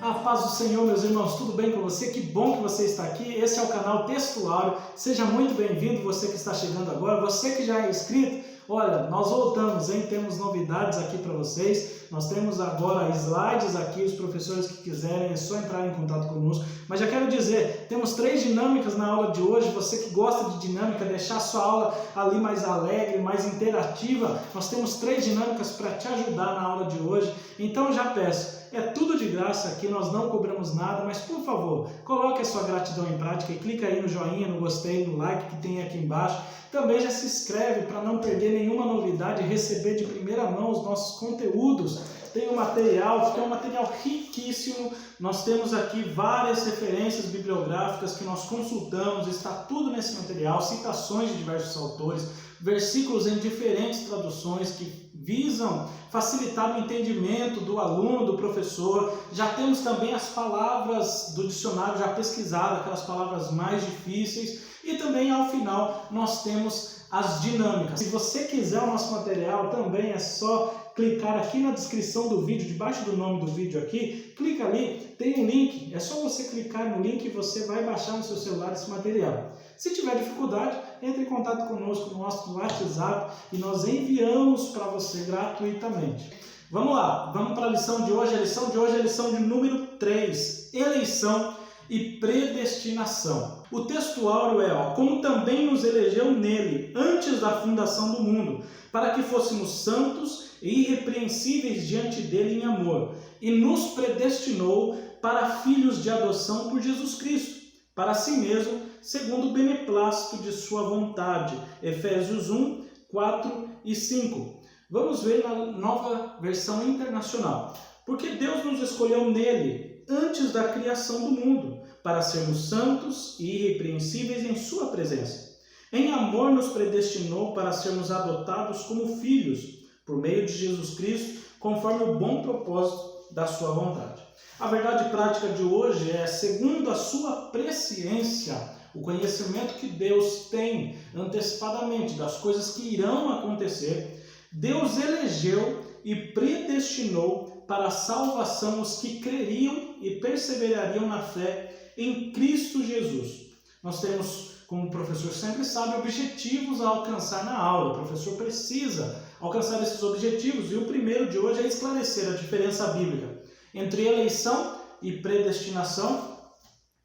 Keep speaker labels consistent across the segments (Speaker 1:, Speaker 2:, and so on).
Speaker 1: A paz do Senhor, meus irmãos, tudo bem com você? Que bom que você está aqui. Esse é o canal Textuário. Seja muito bem-vindo, você que está chegando agora, você que já é inscrito. Olha, nós voltamos, hein? Temos novidades aqui para vocês. Nós temos agora slides aqui, os professores que quiserem, é só entrar em contato conosco. Mas já quero dizer, temos 3 dinâmicas na aula de hoje. Você que gosta de dinâmica, deixar sua aula ali mais alegre, mais interativa, nós temos 3 dinâmicas para te ajudar na aula de hoje. Então já peço, é tudo de graça aqui, nós não cobramos nada, mas por favor, coloque a sua gratidão em prática e clica aí no joinha, no gostei, no like que tem aqui embaixo. Também já se inscreve para não perder nenhuma novidade e receber de primeira mão os nossos conteúdos. Tem um material que é um material riquíssimo. Nós temos aqui várias referências bibliográficas que nós consultamos, está tudo nesse material, citações de diversos autores, versículos em diferentes traduções que visam facilitar o entendimento do aluno, do professor. Já temos também as palavras do dicionário já pesquisadas, aquelas palavras mais difíceis. E também, ao final, nós temos as dinâmicas. Se você quiser o nosso material, também é só clicar aqui na descrição do vídeo, debaixo do nome do vídeo aqui, clica ali, tem um link, é só você clicar no link e você vai baixar no seu celular esse material. Se tiver dificuldade, entre em contato conosco no nosso WhatsApp e nós enviamos para você gratuitamente. Vamos lá, vamos para a lição de hoje. A lição de hoje é a lição de número 3, eleição e predestinação. O textuário é, como também nos elegeu nele, antes da fundação do mundo, para que fôssemos santos e irrepreensíveis diante dele em amor, e nos predestinou para filhos de adoção por Jesus Cristo, para si mesmo, segundo o beneplácito de sua vontade. Efésios 1, 4 e 5. Vamos ver na Nova Versão Internacional. Porque Deus nos escolheu nele, antes da criação do mundo, para sermos santos e irrepreensíveis em sua presença. Em amor nos predestinou para sermos adotados como filhos, por meio de Jesus Cristo, conforme o bom propósito da sua vontade. A verdade prática de hoje é, segundo a sua presciência, o conhecimento que Deus tem antecipadamente das coisas que irão acontecer, Deus elegeu e predestinou para a salvação os que creriam e perseverariam na fé em Cristo Jesus. Nós temos, como o professor sempre sabe, objetivos a alcançar na aula. O professor precisa alcançar esses objetivos, e o primeiro de hoje é esclarecer a diferença bíblica entre eleição e predestinação.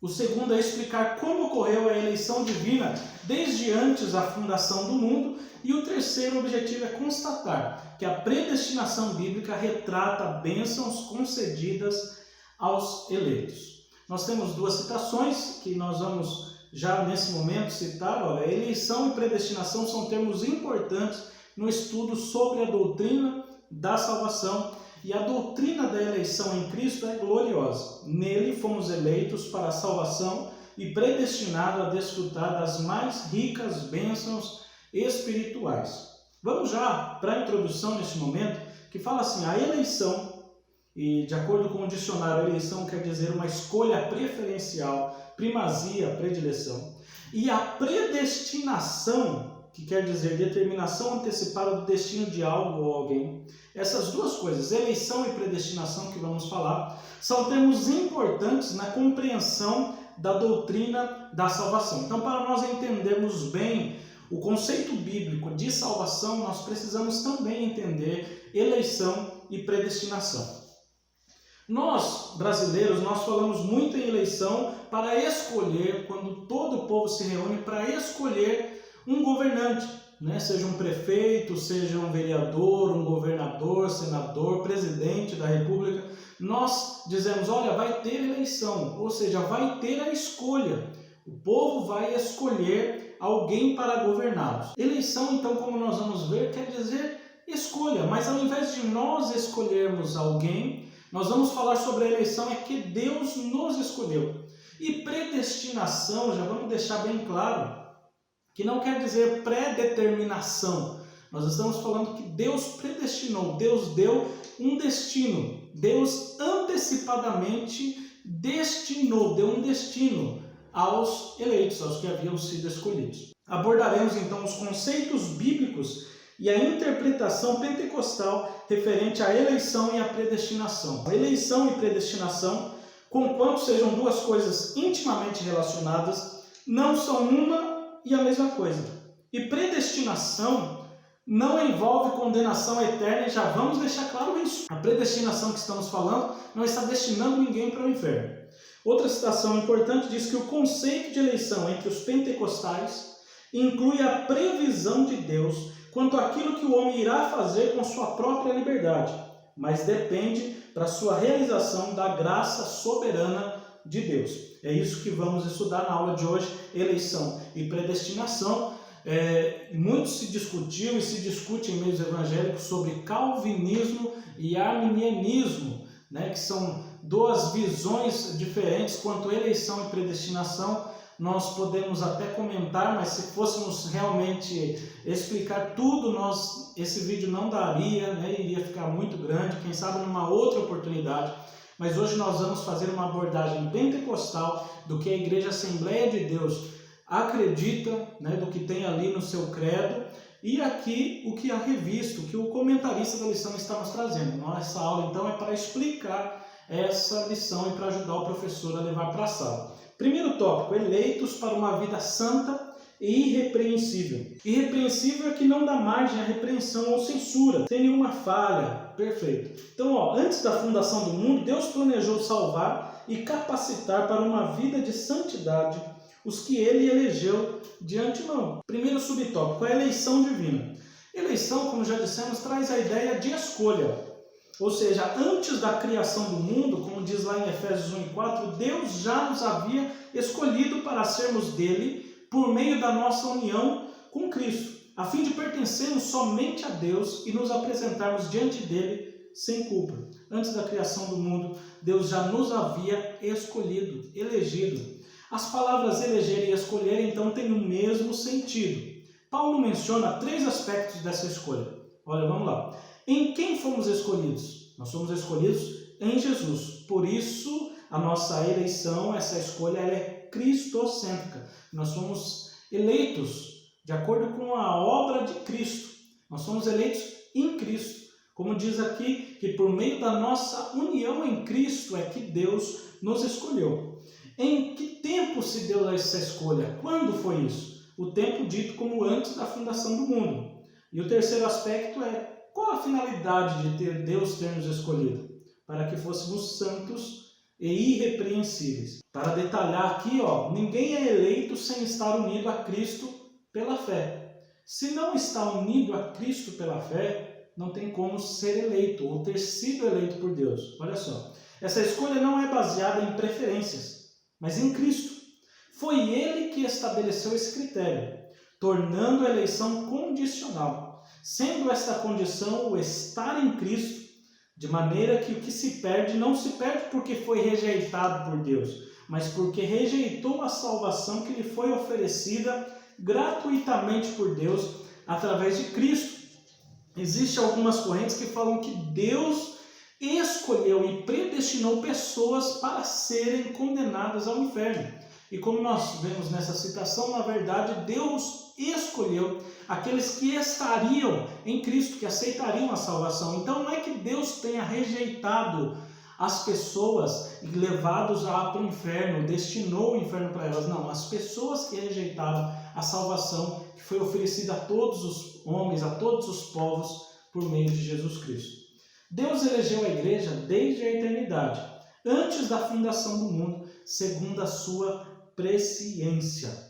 Speaker 1: O segundo é explicar como ocorreu a eleição divina desde antes da fundação do mundo. E o terceiro objetivo é constatar que a predestinação bíblica retrata bênçãos concedidas aos eleitos. Nós temos 2 citações que nós vamos já nesse momento citar. Olha, eleição e predestinação são termos importantes no estudo sobre a doutrina da salvação, e a doutrina da eleição em Cristo é gloriosa. Nele fomos eleitos para a salvação e predestinados a desfrutar das mais ricas bênçãos espirituais. Vamos já para a introdução nesse momento, que fala assim: a eleição, e de acordo com o dicionário, a eleição quer dizer uma escolha preferencial, primazia, predileção, e a predestinação, que quer dizer determinação antecipada do destino de algo ou alguém. Essas 2 coisas, eleição e predestinação, que vamos falar, são termos importantes na compreensão da doutrina da salvação. Então, para nós entendermos bem o conceito bíblico de salvação, nós precisamos também entender eleição e predestinação. Nós, brasileiros, nós falamos muito em eleição para escolher, quando todo o povo se reúne para escolher um governante, né? Seja um prefeito, seja um vereador, um governador, senador, presidente da república. Nós dizemos, olha, vai ter eleição, ou seja, vai ter a escolha. O povo vai escolher alguém para governá-los. Eleição, então, como nós vamos ver, quer dizer escolha, mas ao invés de nós escolhermos alguém, nós vamos falar sobre a eleição, é que Deus nos escolheu. E predestinação, já vamos deixar bem claro, que não quer dizer predeterminação. Nós estamos falando que Deus predestinou, Deus deu um destino, Deus antecipadamente destinou, deu um destino aos eleitos, aos que haviam sido escolhidos. Abordaremos então os conceitos bíblicos e a interpretação pentecostal referente à eleição e à predestinação. A eleição e predestinação conquanto sejam duas coisas intimamente relacionadas, não são uma e a mesma coisa. E predestinação não envolve condenação eterna, e já vamos deixar claro isso. A predestinação que estamos falando não está destinando ninguém para o inferno. Outra citação importante diz que o conceito de eleição entre os pentecostais inclui a previsão de Deus quanto àquilo que o homem irá fazer com sua própria liberdade, mas depende para sua realização da graça soberana de Deus. É isso que vamos estudar na aula de hoje, eleição e predestinação. Muito se discutiu e se discute em meios evangélicos sobre calvinismo e arminianismo, que são duas visões diferentes quanto à eleição e predestinação. Nós podemos até comentar, mas se fôssemos realmente explicar tudo, esse vídeo não daria, iria ficar muito grande, quem sabe numa outra oportunidade. Mas hoje nós vamos fazer uma abordagem pentecostal do que a Igreja Assembleia de Deus acredita, do que tem ali no seu credo, e aqui o que a revista, o que o comentarista da lição está nos trazendo. Nossa aula então é para explicar essa lição e para ajudar o professor a levar para a sala. Primeiro tópico, eleitos para uma vida santa e irrepreensível. Irrepreensível é que não dá margem à repreensão ou censura, sem nenhuma falha. Perfeito. Então, antes da fundação do mundo, Deus planejou salvar e capacitar para uma vida de santidade os que ele elegeu de antemão. Primeiro subtópico, a eleição divina. Eleição, como já dissemos, traz a ideia de escolha. Ou seja, antes da criação do mundo, como diz lá em Efésios 1:4, Deus já nos havia escolhido para sermos dele por meio da nossa união com Cristo, a fim de pertencermos somente a Deus e nos apresentarmos diante dele sem culpa. Antes da criação do mundo, Deus já nos havia escolhido, elegido. As palavras eleger e escolher, então, têm o mesmo sentido. Paulo menciona 3 aspectos dessa escolha. Olha, vamos lá. Em quem fomos escolhidos? Nós somos escolhidos em Jesus. Por isso, a nossa eleição, essa escolha, ela é cristocêntrica. Nós somos eleitos de acordo com a obra de Cristo. Nós somos eleitos em Cristo. Como diz aqui, que por meio da nossa união em Cristo é que Deus nos escolheu. Em que tempo se deu essa escolha? Quando foi isso? O tempo dito como antes da fundação do mundo. E o terceiro aspecto é: qual a finalidade de Deus ter nos escolhido? Para que fôssemos santos e irrepreensíveis. Para detalhar aqui, ninguém é eleito sem estar unido a Cristo pela fé. Se não está unido a Cristo pela fé, não tem como ser eleito ou ter sido eleito por Deus. Olha só, essa escolha não é baseada em preferências, mas em Cristo. Foi Ele que estabeleceu esse critério, tornando a eleição condicional, sendo esta condição o estar em Cristo, de maneira que o que se perde não se perde porque foi rejeitado por Deus, mas porque rejeitou a salvação que lhe foi oferecida gratuitamente por Deus através de Cristo. Existem algumas correntes que falam que Deus escolheu e predestinou pessoas para serem condenadas ao inferno. E como nós vemos nessa citação, na verdade, Deus escolheu aqueles que estariam em Cristo, que aceitariam a salvação. Então não é que Deus tenha rejeitado as pessoas e levados para o inferno, destinou o inferno para elas. Não, as pessoas que rejeitaram a salvação que foi oferecida a todos os homens, a todos os povos, por meio de Jesus Cristo. Deus elegeu a igreja desde a eternidade, antes da fundação do mundo, segundo a sua presciência.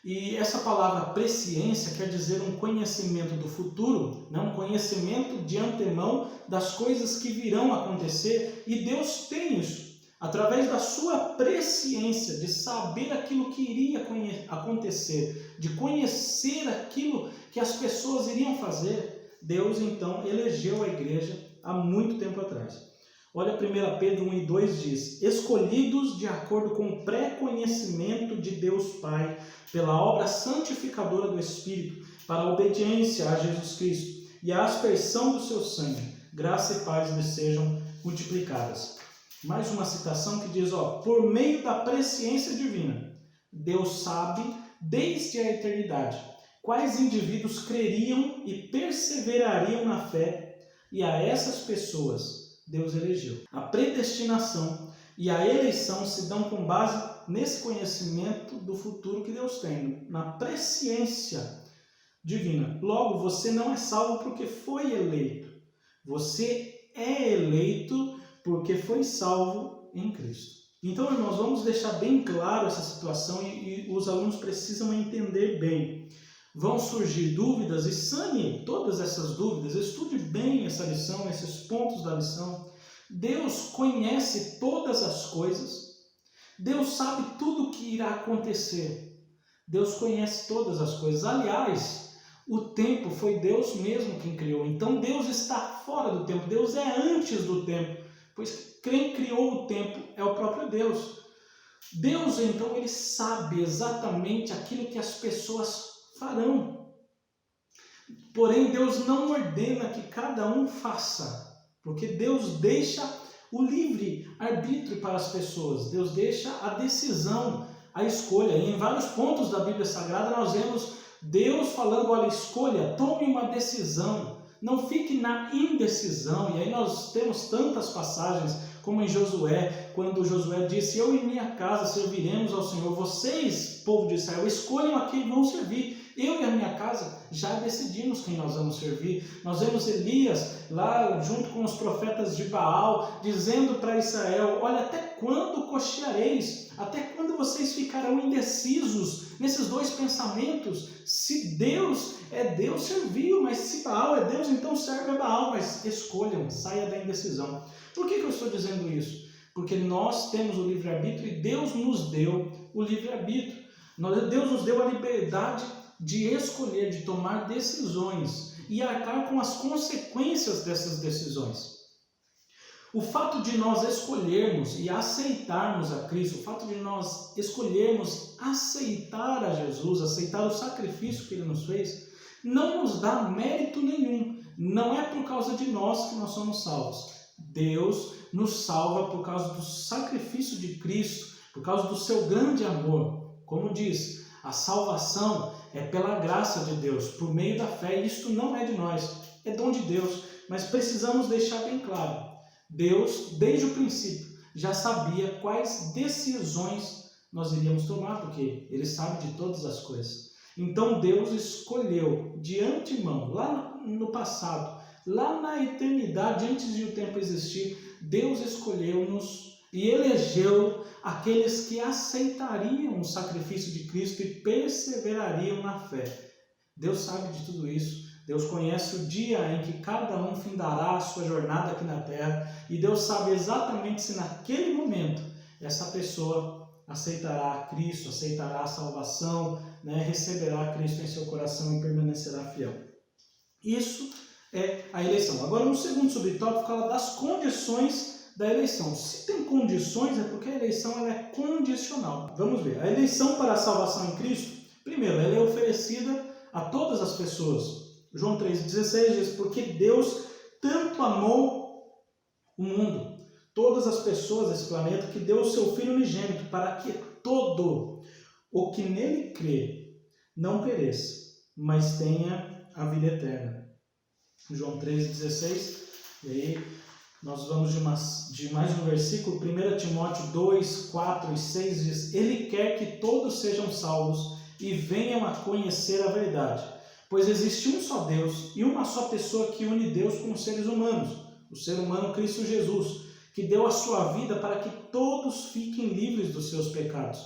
Speaker 1: E essa palavra presciência quer dizer um conhecimento do futuro, um conhecimento de antemão das coisas que virão acontecer, e Deus tem isso. Através da sua presciência, de saber aquilo que iria acontecer, de conhecer aquilo que as pessoas iriam fazer, Deus então elegeu a igreja há muito tempo atrás. Olha, 1 Pedro 1:2 diz: escolhidos de acordo com o pré-conhecimento de Deus Pai, pela obra santificadora do Espírito, para a obediência a Jesus Cristo e a aspersão do seu sangue, graça e paz lhes sejam multiplicadas. Mais uma citação que diz, por meio da presciência divina, Deus sabe, desde a eternidade, quais indivíduos creriam e perseverariam na fé, e a essas pessoas Deus elegeu. A predestinação e a eleição se dão com base nesse conhecimento do futuro que Deus tem, na presciência divina. Logo, você não é salvo porque foi eleito. Você é eleito porque foi salvo em Cristo. Então, irmãos, vamos deixar bem claro essa situação e os alunos precisam entender bem. Vão surgir dúvidas e sane todas essas dúvidas. Estude bem essa lição, esses pontos da lição. Deus conhece todas as coisas. Deus sabe tudo o que irá acontecer. Deus conhece todas as coisas. Aliás, o tempo foi Deus mesmo quem criou. Então Deus está fora do tempo. Deus é antes do tempo. Pois quem criou o tempo é o próprio Deus. Deus, então, ele sabe exatamente aquilo que as pessoas farão. Porém, Deus não ordena que cada um faça. Porque Deus deixa o livre arbítrio para as pessoas. Deus deixa a decisão, a escolha. E em vários pontos da Bíblia Sagrada nós vemos Deus falando, olha, escolha, tome uma decisão. Não fique na indecisão. E aí nós temos tantas passagens, como em Josué, quando Josué disse, eu e minha casa serviremos ao Senhor. Vocês, povo de Israel, escolham a quem vão servir. Eu e a minha casa já decidimos quem nós vamos servir. Nós vemos Elias lá junto com os profetas de Baal, dizendo para Israel, olha, até quando cocheareis? Até quando vocês ficarão indecisos nesses dois pensamentos? Se Deus é Deus, serviu, mas se Baal é Deus, então serve a Baal. Mas escolham, saia da indecisão. Por que eu estou dizendo isso? Porque nós temos o livre-arbítrio e Deus nos deu o livre-arbítrio. Deus nos deu a liberdade de escolher, de tomar decisões e arcar com as consequências dessas decisões. O fato de nós escolhermos e aceitarmos a Cristo, o fato de nós escolhermos aceitar a Jesus, aceitar o sacrifício que Ele nos fez, não nos dá mérito nenhum. Não é por causa de nós que nós somos salvos. Deus nos salva por causa do sacrifício de Cristo, por causa do seu grande amor. Como diz, a salvação é pela graça de Deus, por meio da fé. Isto não é de nós, é dom de Deus. Mas precisamos deixar bem claro, Deus, desde o princípio, já sabia quais decisões nós iríamos tomar, porque Ele sabe de todas as coisas. Então Deus escolheu de antemão, lá no passado, lá na eternidade, antes de o tempo existir, Deus escolheu-nos e elegeu aqueles que aceitariam o sacrifício de Cristo e perseverariam na fé. Deus sabe de tudo isso. Deus conhece o dia em que cada um findará a sua jornada aqui na terra. E Deus sabe exatamente se naquele momento essa pessoa aceitará a Cristo, aceitará a salvação, receberá Cristo em seu coração e permanecerá fiel. Isso é a eleição. Agora, no segundo subtópico, fala das condições da eleição. Se tem condições, é porque a eleição ela é condicional. Vamos ver. A eleição para a salvação em Cristo, primeiro, ela é oferecida a todas as pessoas. João 3,16 diz, porque Deus tanto amou o mundo, todas as pessoas desse planeta, que deu o seu Filho unigênito, para que todo o que nele crê não pereça, mas tenha a vida eterna. João 3,16, e aí nós vamos de mais um versículo, 1 Timóteo 2, 4 e 6 diz, Ele quer que todos sejam salvos e venham a conhecer a verdade, pois existe um só Deus e uma só pessoa que une Deus com os seres humanos, o ser humano Cristo Jesus, que deu a sua vida para que todos fiquem livres dos seus pecados.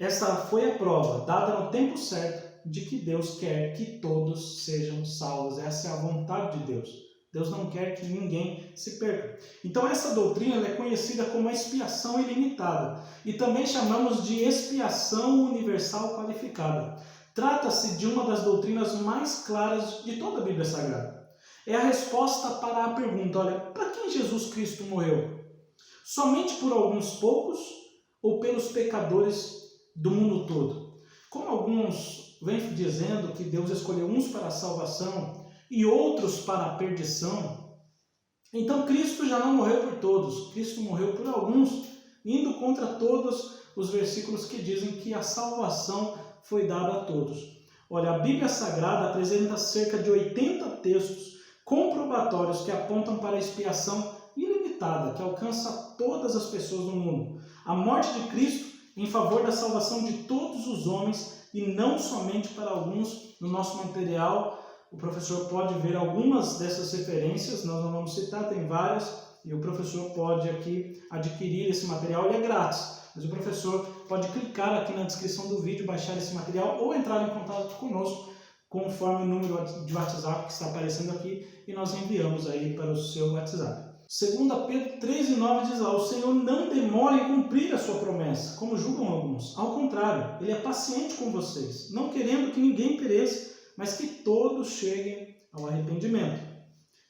Speaker 1: Essa foi a prova, dada no tempo certo, de que Deus quer que todos sejam salvos. Essa é a vontade de Deus. Deus não quer que ninguém se perca. Então essa doutrina ela é conhecida como a expiação ilimitada e também chamamos de expiação universal qualificada. Trata-se de uma das doutrinas mais claras de toda a Bíblia Sagrada. É a resposta para a pergunta, olha, para quem Jesus Cristo morreu? Somente por alguns poucos ou pelos pecadores do mundo todo? Como alguns vêm dizendo que Deus escolheu uns para a salvação e outros para a perdição, então Cristo já não morreu por todos, Cristo morreu por alguns, indo contra todos os versículos que dizem que a salvação foi dada a todos. Olha, a Bíblia Sagrada apresenta cerca de 80 textos comprobatórios que apontam para a expiação ilimitada ilimitada que alcança todas as pessoas do mundo. A morte de Cristo em favor da salvação de todos os homens e não somente para alguns. No nosso material, o professor pode ver algumas dessas referências, nós não vamos citar, tem várias, e o professor pode aqui adquirir esse material, ele é grátis, mas o professor pode clicar aqui na descrição do vídeo, baixar esse material ou entrar em contato conosco conforme o número de WhatsApp que está aparecendo aqui e nós enviamos aí para o seu WhatsApp. 2 Pedro 3:9 diz lá: o Senhor não demora em cumprir a sua promessa, como julgam alguns. Ao contrário, Ele é paciente com vocês, não querendo que ninguém pereça, mas que todos cheguem ao arrependimento.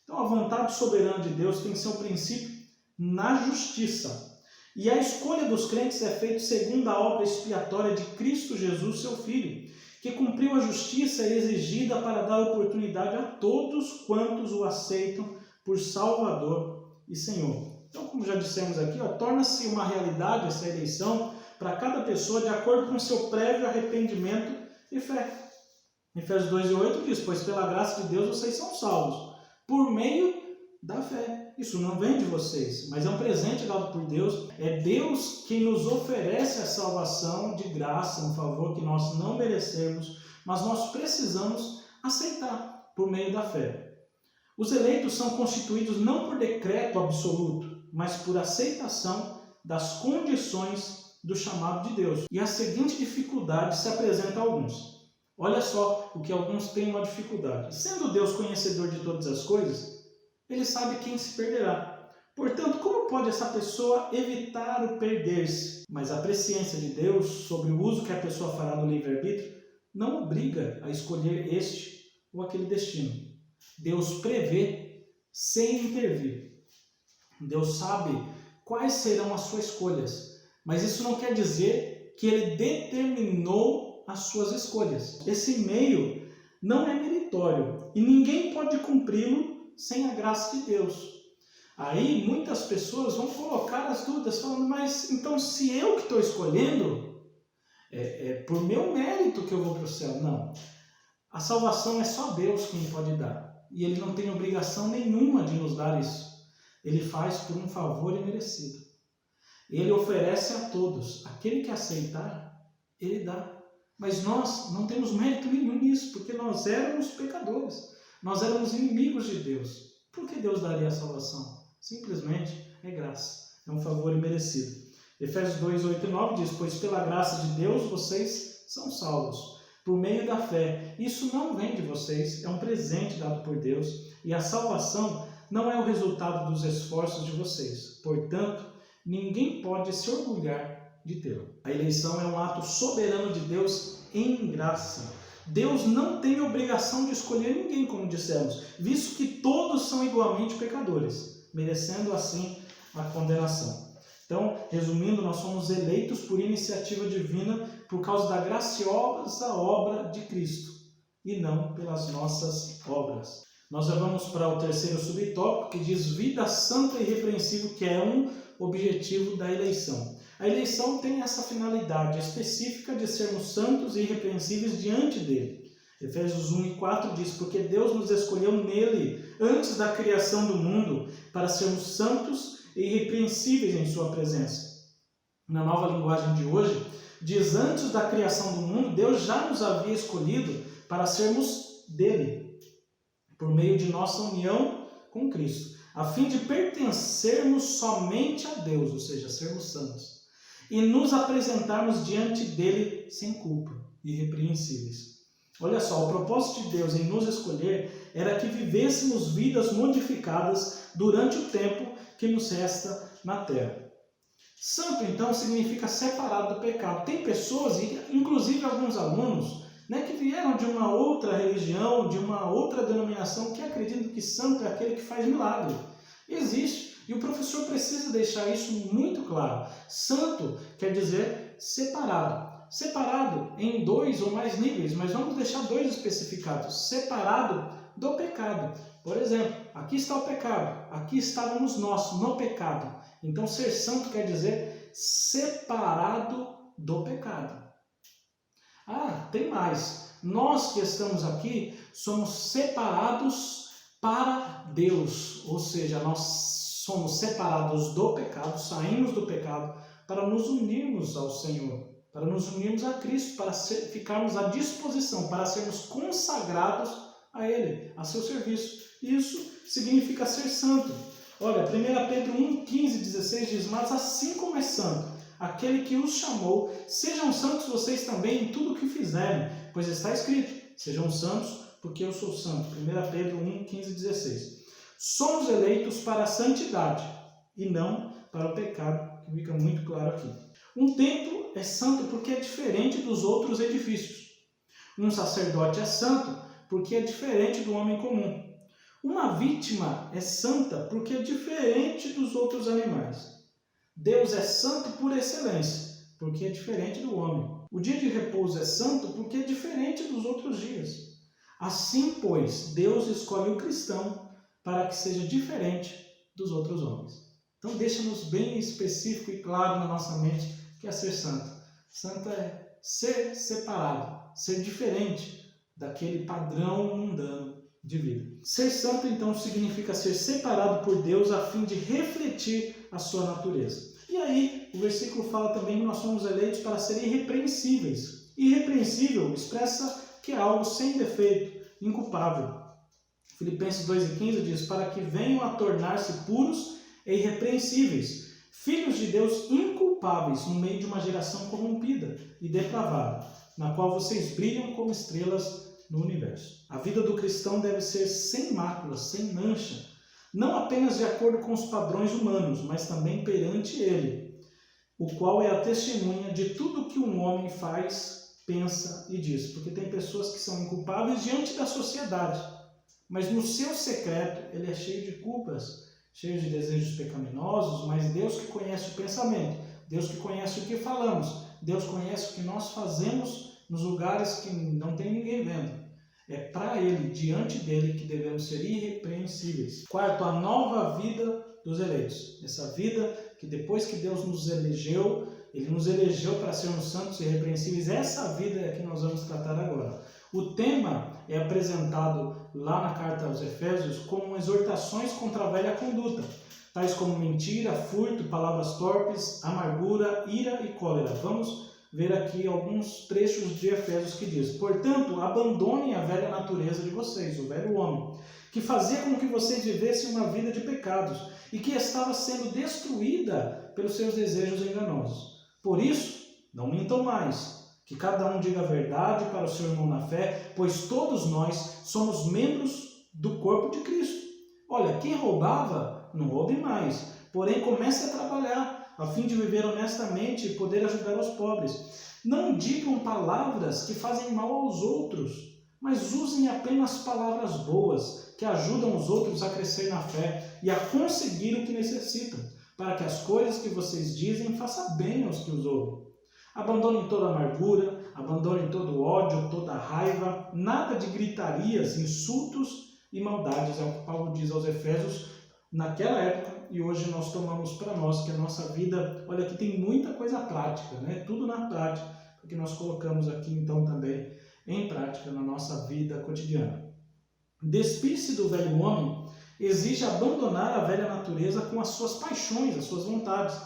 Speaker 1: Então, a vontade soberana de Deus tem seu princípio na justiça. E a escolha dos crentes é feita segundo a obra expiatória de Cristo Jesus, seu Filho, que cumpriu a justiça exigida para dar oportunidade a todos quantos o aceitam por Salvador e Senhor. Então, como já dissemos aqui, torna-se uma realidade essa eleição para cada pessoa de acordo com seu prévio arrependimento e fé. Efésios 2:8 diz: pois pela graça de Deus vocês são salvos, por meio da fé. Isso não vem de vocês, mas é um presente dado por Deus. É Deus quem nos oferece a salvação de graça, um favor que nós não merecemos, mas nós precisamos aceitar por meio da fé. Os eleitos são constituídos não por decreto absoluto, mas por aceitação das condições do chamado de Deus. E a seguinte dificuldade se apresenta a alguns. Olha só o que alguns têm uma dificuldade. Sendo Deus conhecedor de todas as coisas, Ele sabe quem se perderá. Portanto, como pode essa pessoa evitar o perder-se? Mas a presciência de Deus sobre o uso que a pessoa fará do livre-arbítrio não obriga a escolher este ou aquele destino. Deus prevê sem intervir. Deus sabe quais serão as suas escolhas, mas isso não quer dizer que Ele determinou as suas escolhas. Esse meio não é meritório e ninguém pode cumpri-lo sem a graça de Deus. Aí muitas pessoas vão colocar as dúvidas, falando: mas então se eu que estou escolhendo, é por meu mérito que eu vou para o céu? Não. A salvação é só Deus quem pode dar. E Ele não tem obrigação nenhuma de nos dar isso. Ele faz por um favor imerecido. Ele oferece a todos. Aquele que aceitar, Ele dá. Mas nós não temos mérito nenhum nisso, porque nós éramos pecadores. Nós éramos inimigos de Deus. Por que Deus daria a salvação? Simplesmente é graça. É um favor imerecido. Efésios 2:8-9 diz: pois pela graça de Deus vocês são salvos, por meio da fé. Isso não vem de vocês, é um presente dado por Deus. E a salvação não é o resultado dos esforços de vocês. Portanto, ninguém pode se orgulhar de tê-lo. A eleição é um ato soberano de Deus em graça. Deus não tem obrigação de escolher ninguém, como dissemos, visto que todos são igualmente pecadores, merecendo assim a condenação. Então, resumindo, nós somos eleitos por iniciativa divina por causa da graciosa obra de Cristo e não pelas nossas obras. Nós já vamos para o terceiro subtópico, que diz vida santa e irrepreensível, que é um objetivo da eleição. A eleição tem essa finalidade específica de sermos santos e irrepreensíveis diante dele. Efésios 1:4 diz: porque Deus nos escolheu nele, antes da criação do mundo, para sermos santos e irrepreensíveis em sua presença. Na nova linguagem de hoje, diz: antes da criação do mundo, Deus já nos havia escolhido para sermos dele, por meio de nossa união com Cristo, a fim de pertencermos somente a Deus, ou seja, sermos santos, e nos apresentarmos diante dele sem culpa, irrepreensíveis. Olha só, o propósito de Deus em nos escolher era que vivêssemos vidas modificadas durante o tempo que nos resta na terra. Santo, então, significa separado do pecado. Tem pessoas, inclusive alguns alunos, que vieram de uma outra religião, de uma outra denominação, que acreditam que santo é aquele que faz milagre. Existe. E o professor precisa deixar isso muito claro. Santo quer dizer separado. Separado em 2 ou mais níveis, mas vamos deixar 2 especificados. Separado do pecado. Por exemplo, aqui está o pecado, aqui estávamos nós no pecado. Então, ser santo quer dizer separado do pecado. Ah, tem mais. Nós que estamos aqui somos separados para Deus, ou seja, nós somos separados do pecado, saímos do pecado para nos unirmos ao Senhor, para nos unirmos a Cristo, para ficarmos à disposição, para sermos consagrados a Ele, a seu serviço. Isso significa ser santo. Olha, 1 Pedro 1, 15, 16 diz: mas assim como é santo aquele que os chamou, sejam santos vocês também em tudo o que fizerem, pois está escrito: sejam santos, porque eu sou santo. 1 Pedro 1, 15, 16. Somos eleitos para a santidade e não para o pecado, que fica muito claro aqui. Um templo é santo porque é diferente dos outros edifícios. Um sacerdote é santo porque é diferente do homem comum. Uma vítima é santa porque é diferente dos outros animais. Deus é santo por excelência, porque é diferente do homem. O dia de repouso é santo porque é diferente dos outros dias. Assim, pois, Deus escolhe o cristão para que seja diferente dos outros homens. Então, deixa-nos bem específico e claro na nossa mente que é ser santo. Santo é ser separado, ser diferente daquele padrão mundano de vida. Ser santo, então, significa ser separado por Deus a fim de refletir a sua natureza. E aí, o versículo fala também que nós somos eleitos para ser irrepreensíveis. Irrepreensível expressa que é algo sem defeito, inculpável. Filipenses 2,15 diz: para que venham a tornar-se puros e irrepreensíveis, filhos de Deus inculpáveis no meio de uma geração corrompida e depravada, na qual vocês brilham como estrelas no universo. A vida do cristão deve ser sem mácula, sem mancha, não apenas de acordo com os padrões humanos, mas também perante Ele, o qual é a testemunha de tudo que um homem faz, pensa e diz. Porque tem pessoas que são inculpáveis diante da sociedade, mas no seu secreto ele é cheio de culpas, cheio de desejos pecaminosos, mas Deus que conhece o pensamento, Deus que conhece o que falamos, Deus conhece o que nós fazemos nos lugares que não tem ninguém vendo. É para Ele, diante dEle, que devemos ser irrepreensíveis. Quarto, a nova vida dos eleitos. Essa vida que depois que Deus nos elegeu, Ele nos elegeu para sermos santos e irrepreensíveis. Essa vida é a que nós vamos tratar agora. O tema é apresentado lá na carta aos Efésios como exortações contra a velha conduta, tais como mentira, furto, palavras torpes, amargura, ira e cólera. Vamos ver aqui alguns trechos de Efésios que diz: portanto, abandonem a velha natureza de vocês, o velho homem, que fazia com que vocês vivessem uma vida de pecados e que estava sendo destruída pelos seus desejos enganosos. Por isso, não mintam mais, que cada um diga a verdade para o seu irmão na fé, pois todos nós somos membros do corpo de Cristo. Olha, quem roubava, não roube mais, porém comece a trabalhar, a fim de viver honestamente e poder ajudar os pobres. Não digam palavras que fazem mal aos outros, mas usem apenas palavras boas, que ajudam os outros a crescer na fé e a conseguir o que necessitam, para que as coisas que vocês dizem façam bem aos que os ouvem. Abandonem toda amargura, abandonem todo ódio, toda raiva, nada de gritarias, insultos e maldades, é o que Paulo diz aos Efésios naquela época, e hoje nós tomamos para nós que a nossa vida, olha, aqui tem muita coisa prática, né? Tudo na prática, porque nós colocamos aqui então também em prática na nossa vida cotidiana. Despir-se do velho homem exige abandonar a velha natureza com as suas paixões, as suas vontades,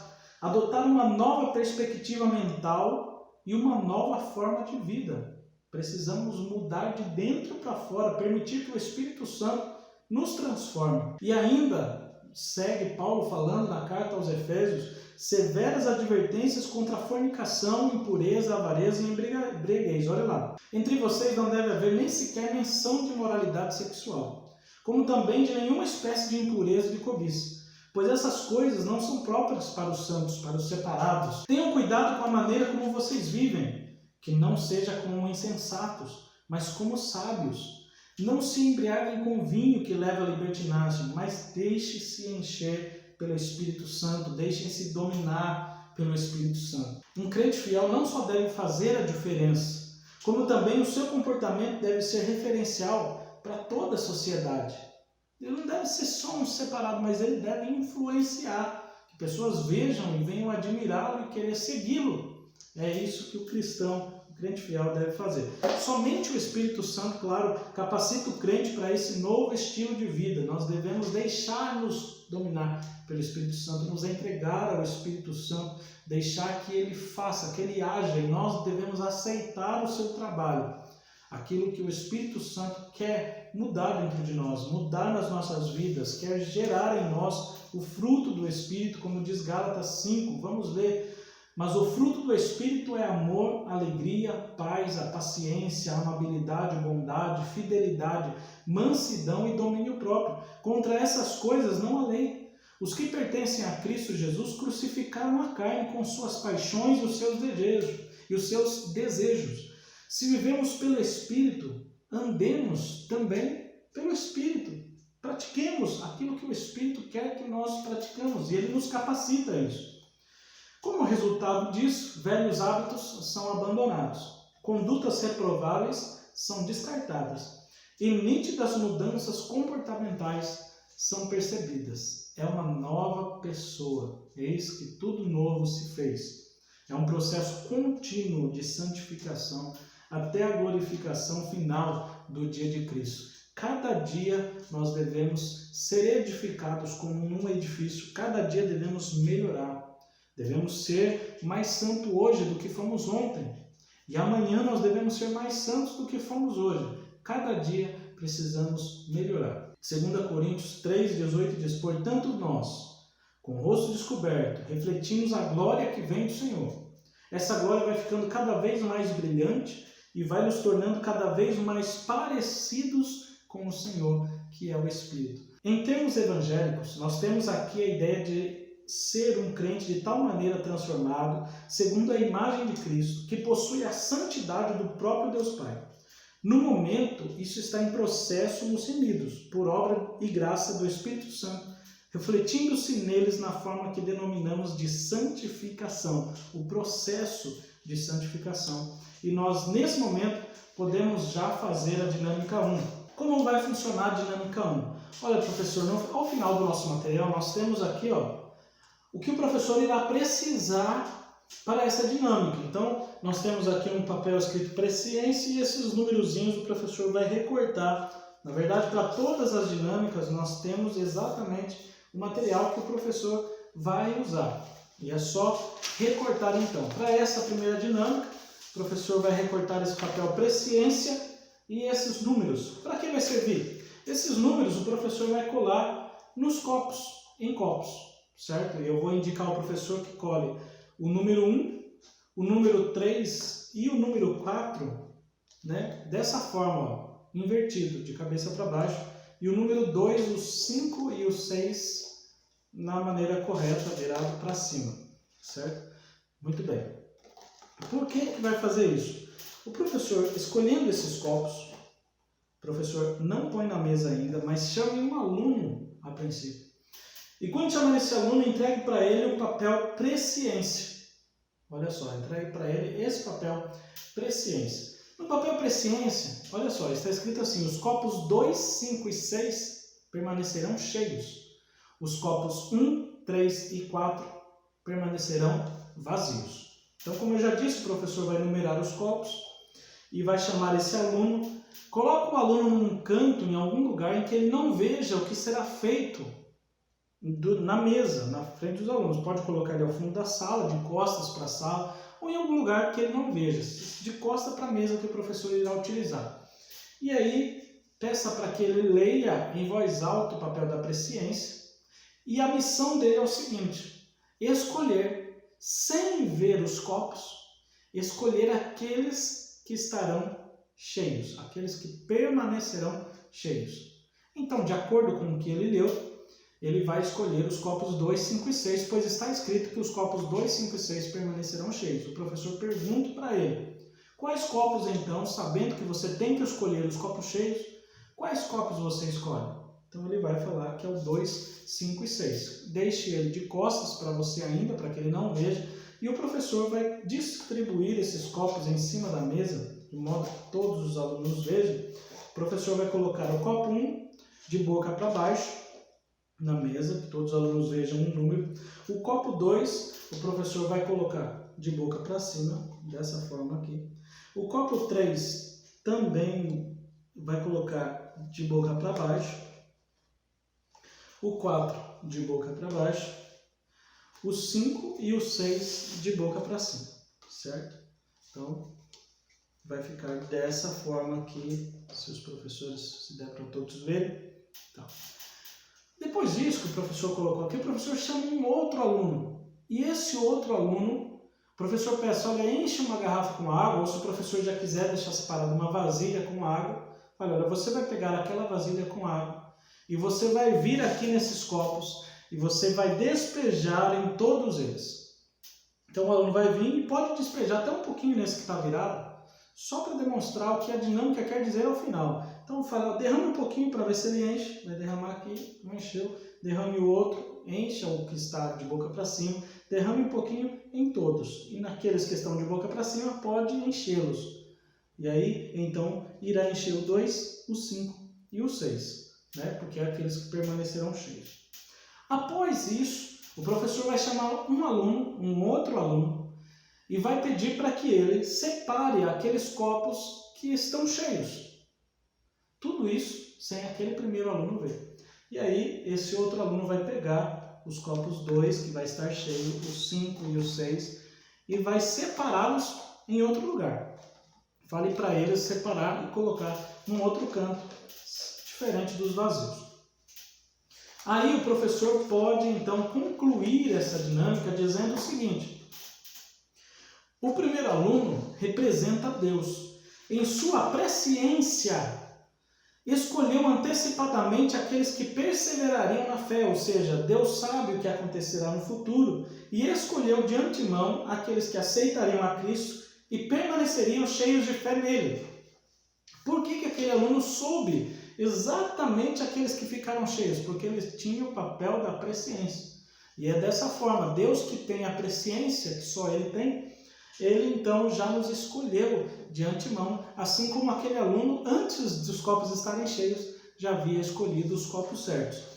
Speaker 1: adotar uma nova perspectiva mental e uma nova forma de vida. Precisamos mudar de dentro para fora, permitir que o Espírito Santo nos transforme. E ainda segue Paulo falando na carta aos Efésios severas advertências contra a fornicação, impureza, avareza e embriaguez. Olha lá. Entre vocês não deve haver nem sequer menção de imoralidade sexual, como também de nenhuma espécie de impureza e de cobiça, pois essas coisas não são próprias para os santos, para os separados. Tenham cuidado com a maneira como vocês vivem, que não seja como insensatos, mas como sábios. Não se embriaguem com vinho que leva à libertinagem, mas deixe-se encher pelo Espírito Santo, deixem-se dominar pelo Espírito Santo. Um crente fiel não só deve fazer a diferença, como também o seu comportamento deve ser referencial para toda a sociedade. Ele não deve ser só um separado, mas ele deve influenciar, que pessoas vejam e venham admirá-lo e querer segui-lo. É isso que o cristão, o crente fiel, deve fazer. Somente o Espírito Santo, claro, capacita o crente para esse novo estilo de vida. Nós devemos deixar-nos dominar pelo Espírito Santo, nos entregar ao Espírito Santo, deixar que Ele faça, que Ele haja, e nós devemos aceitar o seu trabalho. Aquilo que o Espírito Santo quer mudar dentro de nós, mudar nas nossas vidas, quer gerar em nós o fruto do Espírito, como diz Gálatas 5, vamos ler. Mas o fruto do Espírito é amor, alegria, paz, a paciência, a amabilidade, bondade, fidelidade, mansidão e domínio próprio. Contra essas coisas não há lei. Os que pertencem a Cristo Jesus crucificaram a carne com suas paixões e os seus desejos. Se vivemos pelo Espírito, andemos também pelo Espírito. Pratiquemos aquilo que o Espírito quer que nós praticamos, e Ele nos capacita a isso. Como resultado disso, velhos hábitos são abandonados, condutas reprováveis são descartadas, e nítidas mudanças comportamentais são percebidas. É uma nova pessoa, eis que tudo novo se fez. É um processo contínuo de santificação até a glorificação final do dia de Cristo. Cada dia nós devemos ser edificados como num edifício, cada dia devemos melhorar. Devemos ser mais santos hoje do que fomos ontem. E amanhã nós devemos ser mais santos do que fomos hoje. Cada dia precisamos melhorar. 2 Coríntios 3,18 diz: portanto nós, com o rosto descoberto, refletimos a glória que vem do Senhor. Essa glória vai ficando cada vez mais brilhante e vai nos tornando cada vez mais parecidos com o Senhor, que é o Espírito. Em termos evangélicos, nós temos aqui a ideia de ser um crente de tal maneira transformado, segundo a imagem de Cristo, que possui a santidade do próprio Deus Pai. No momento, isso está em processo nos remidos, por obra e graça do Espírito Santo, refletindo-se neles na forma que denominamos de santificação, o processo de santificação. E nós, nesse momento, podemos já fazer a dinâmica 1. Como vai funcionar a dinâmica 1? Olha, professor, ao final do nosso material, nós temos aqui, o que o professor irá precisar para essa dinâmica. Então, nós temos aqui um papel escrito presciência e esses numerozinhos o professor vai recortar. Na verdade, para todas as dinâmicas, nós temos exatamente o material que o professor vai usar. E é só recortar, então. Para essa primeira dinâmica, o professor vai recortar esse papel presciência e esses números. Para que vai servir? Esses números o professor vai colar nos copos, em copos. Certo? Eu vou indicar ao professor que cole o número 1, o número 3 e o número 4, né? Dessa forma, invertido, de cabeça para baixo, e o número 2, o 5 e o 6 na maneira correta, virado para cima, certo? Muito bem. Por que vai fazer isso? O professor, escolhendo esses copos, o professor não põe na mesa ainda, mas chama um aluno a princípio. E quando chama esse aluno, entregue para ele o papel presciência. Olha só, entregue para ele esse papel presciência. No papel presciência, olha só, está escrito assim: os copos 2, 5 e 6 permanecerão cheios. Os copos 1, 3 e 4 permanecerão vazios. Então, como eu já disse, o professor vai numerar os copos e vai chamar esse aluno. Coloca o aluno num canto, em algum lugar em que ele não veja o que será feito na mesa, na frente dos alunos. Pode colocar ele ao fundo da sala, de costas para a sala, ou em algum lugar que ele não veja, de costas para a mesa que o professor irá utilizar. E aí, peça para que ele leia em voz alta o papel da presciência, e a missão dele é o seguinte: escolher, sem ver os copos, escolher aqueles que estarão cheios, aqueles que permanecerão cheios. Então, de acordo com o que ele leu, ele vai escolher os copos 2, 5 e 6, pois está escrito que os copos 2, 5 e 6 permanecerão cheios. O professor pergunta para ele: quais copos então, sabendo que você tem que escolher os copos cheios, quais copos você escolhe? Então ele vai falar que é o 2, 5 e 6. Deixe ele de costas para você ainda, para que ele não veja, e o professor vai distribuir esses copos em cima da mesa, de modo que todos os alunos vejam. O professor vai colocar o copo 1 de boca para baixo na mesa, que todos os alunos vejam um número. O copo 2, o professor vai colocar de boca para cima, dessa forma aqui. O copo 3 também vai colocar de boca para baixo. O 4 de boca para baixo, o 5 e o 6 de boca para cima, certo? Então, vai ficar dessa forma aqui, se os professores, se der para todos verem. Então, depois disso que o professor colocou aqui, o professor chama um outro aluno. E esse outro aluno, o professor peça, olha, enche uma garrafa com água, ou se o professor já quiser deixar separado uma vasilha com água, olha, você vai pegar aquela vasilha com água e você vai vir aqui nesses copos e você vai despejar em todos eles. Então o aluno vai vir e pode despejar até um pouquinho nesse que está virado, só para demonstrar o que a dinâmica quer dizer ao final. Então fala, derrame um pouquinho para ver se ele enche, vai derramar aqui, não encheu, derrame o outro, encha o que está de boca para cima, derrame um pouquinho em todos, e naqueles que estão de boca para cima pode enchê-los. E aí, então, irá encher o 2, o 5 e o 6, né? Porque é aqueles que permanecerão cheios. Após isso, o professor vai chamar um aluno, um outro aluno, e vai pedir para que ele separe aqueles copos que estão cheios. Tudo isso sem aquele primeiro aluno ver. E aí, esse outro aluno vai pegar os copos 2, que vai estar cheio, os 5 e os 6, e vai separá-los em outro lugar. Fale para eles separar e colocar num outro canto, diferente dos vazios. Aí o professor pode, então, concluir essa dinâmica dizendo o seguinte: o primeiro aluno representa Deus. Em sua presciência, escolheu antecipadamente aqueles que perseverariam na fé, ou seja, Deus sabe o que acontecerá no futuro, e escolheu de antemão aqueles que aceitariam a Cristo e permaneceriam cheios de fé nele. Por que aquele aluno soube exatamente aqueles que ficaram cheios? Porque eles tinham o papel da presciência. E é dessa forma, Deus que tem a presciência, que só Ele tem, Ele então já nos escolheu de antemão, assim como aquele aluno, antes dos copos estarem cheios, já havia escolhido os copos certos.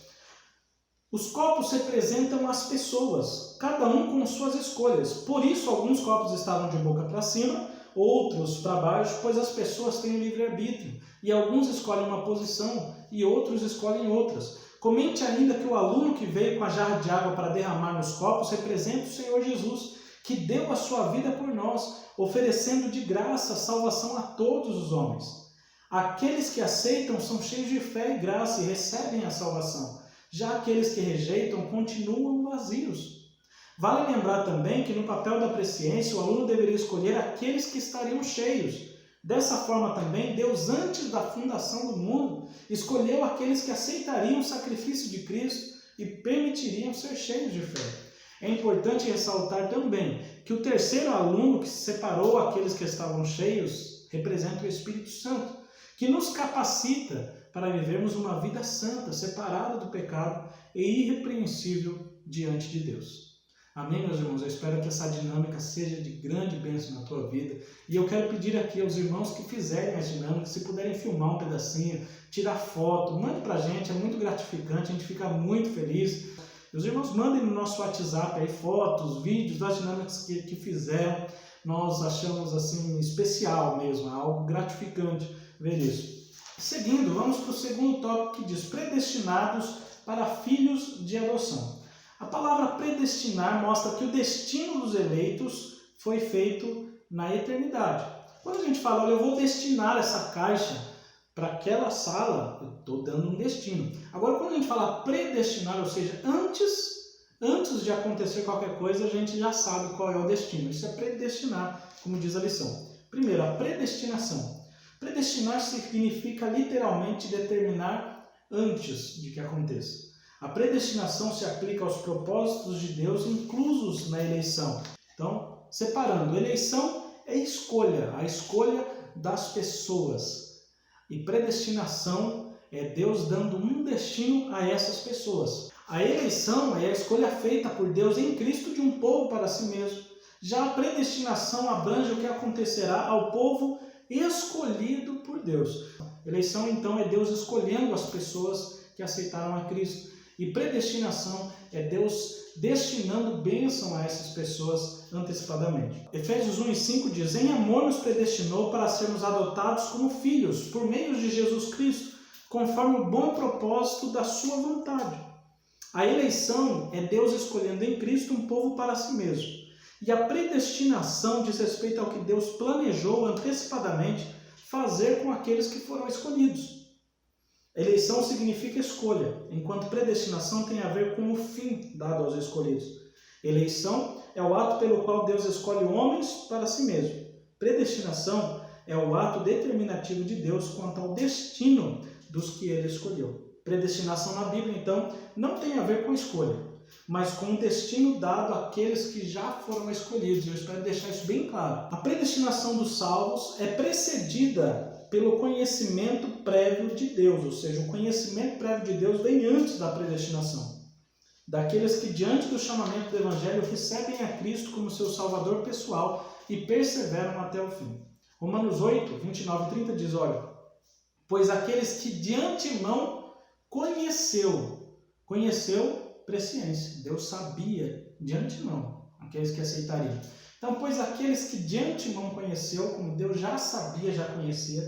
Speaker 1: Os copos representam as pessoas, cada um com suas escolhas. Por isso, alguns copos estavam de boca para cima, outros para baixo, pois as pessoas têm livre-arbítrio. E alguns escolhem uma posição e outros escolhem outras. Comente ainda que o aluno que veio com a jarra de água para derramar nos copos representa o Senhor Jesus, que deu a sua vida por nós, oferecendo de graça a salvação a todos os homens. Aqueles que aceitam são cheios de fé e graça e recebem a salvação. Já aqueles que rejeitam continuam vazios. Vale lembrar também que no papel da presciência o aluno deveria escolher aqueles que estariam cheios. Dessa forma também, Deus, antes da fundação do mundo, escolheu aqueles que aceitariam o sacrifício de Cristo e permitiriam ser cheios de fé. É importante ressaltar também que o terceiro aluno que separou aqueles que estavam cheios representa o Espírito Santo, que nos capacita para vivermos uma vida santa, separada do pecado e irrepreensível diante de Deus. Amém, meus irmãos? Eu espero que essa dinâmica seja de grande bênção na tua vida. E eu quero pedir aqui aos irmãos que fizerem as dinâmicas, se puderem filmar um pedacinho, tirar foto, mande pra gente, é muito gratificante, a gente fica muito feliz. Os irmãos mandem no nosso WhatsApp aí fotos, vídeos das dinâmicas que fizeram. Nós achamos assim especial mesmo, algo gratificante ver isso. Seguindo, vamos para o segundo tópico que diz predestinados para filhos de adoção. A palavra predestinar mostra que o destino dos eleitos foi feito na eternidade. Quando a gente fala, olha, eu vou destinar essa caixa para aquela sala, eu estou dando um destino. Agora, quando a gente fala predestinar, ou seja, antes de acontecer qualquer coisa, a gente já sabe qual é o destino. Isso é predestinar, como diz a lição. Primeiro, a predestinação. Predestinar significa literalmente determinar antes de que aconteça. A predestinação se aplica aos propósitos de Deus inclusos na eleição. Então, separando, eleição é escolha, a escolha das pessoas. E predestinação é Deus dando um destino a essas pessoas. A eleição é a escolha feita por Deus em Cristo de um povo para si mesmo. Já a predestinação abrange o que acontecerá ao povo escolhido por Deus. Eleição, então, é Deus escolhendo as pessoas que aceitaram a Cristo. E predestinação é Deus destinando bênção a essas pessoas antecipadamente. Efésios 1:5 diz: em amor nos predestinou para sermos adotados como filhos, por meio de Jesus Cristo, conforme o bom propósito da sua vontade. A eleição é Deus escolhendo em Cristo um povo para si mesmo. E a predestinação diz respeito ao que Deus planejou antecipadamente fazer com aqueles que foram escolhidos. Eleição significa escolha, enquanto predestinação tem a ver com o fim dado aos escolhidos. Eleição é o ato pelo qual Deus escolhe homens para si mesmo. Predestinação é o ato determinativo de Deus quanto ao destino dos que ele escolheu. Predestinação na Bíblia, então, não tem a ver com escolha, mas com o destino dado àqueles que já foram escolhidos. Eu espero deixar isso bem claro. A predestinação dos salvos é precedida pelo conhecimento prévio de Deus, ou seja, o conhecimento prévio de Deus vem antes da predestinação. Daqueles que, diante do chamamento do Evangelho, recebem a Cristo como seu Salvador pessoal e perseveram até o fim. Romanos 8, 29 e 30 diz, olha, pois aqueles que de antemão conheceu, presciência. Deus sabia de antemão aqueles que aceitariam. Então, pois aqueles que de antemão conheceu, como Deus já sabia, já conhecia,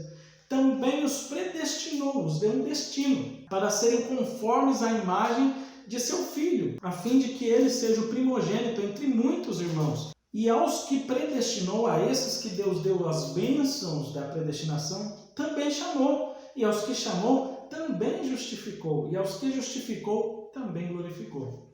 Speaker 1: também os predestinou, os deu um destino, para serem conformes à imagem de seu Filho, a fim de que ele seja o primogênito entre muitos irmãos. E aos que predestinou, a esses que Deus deu as bênçãos da predestinação, também chamou. E aos que chamou, também justificou. E aos que justificou, também glorificou.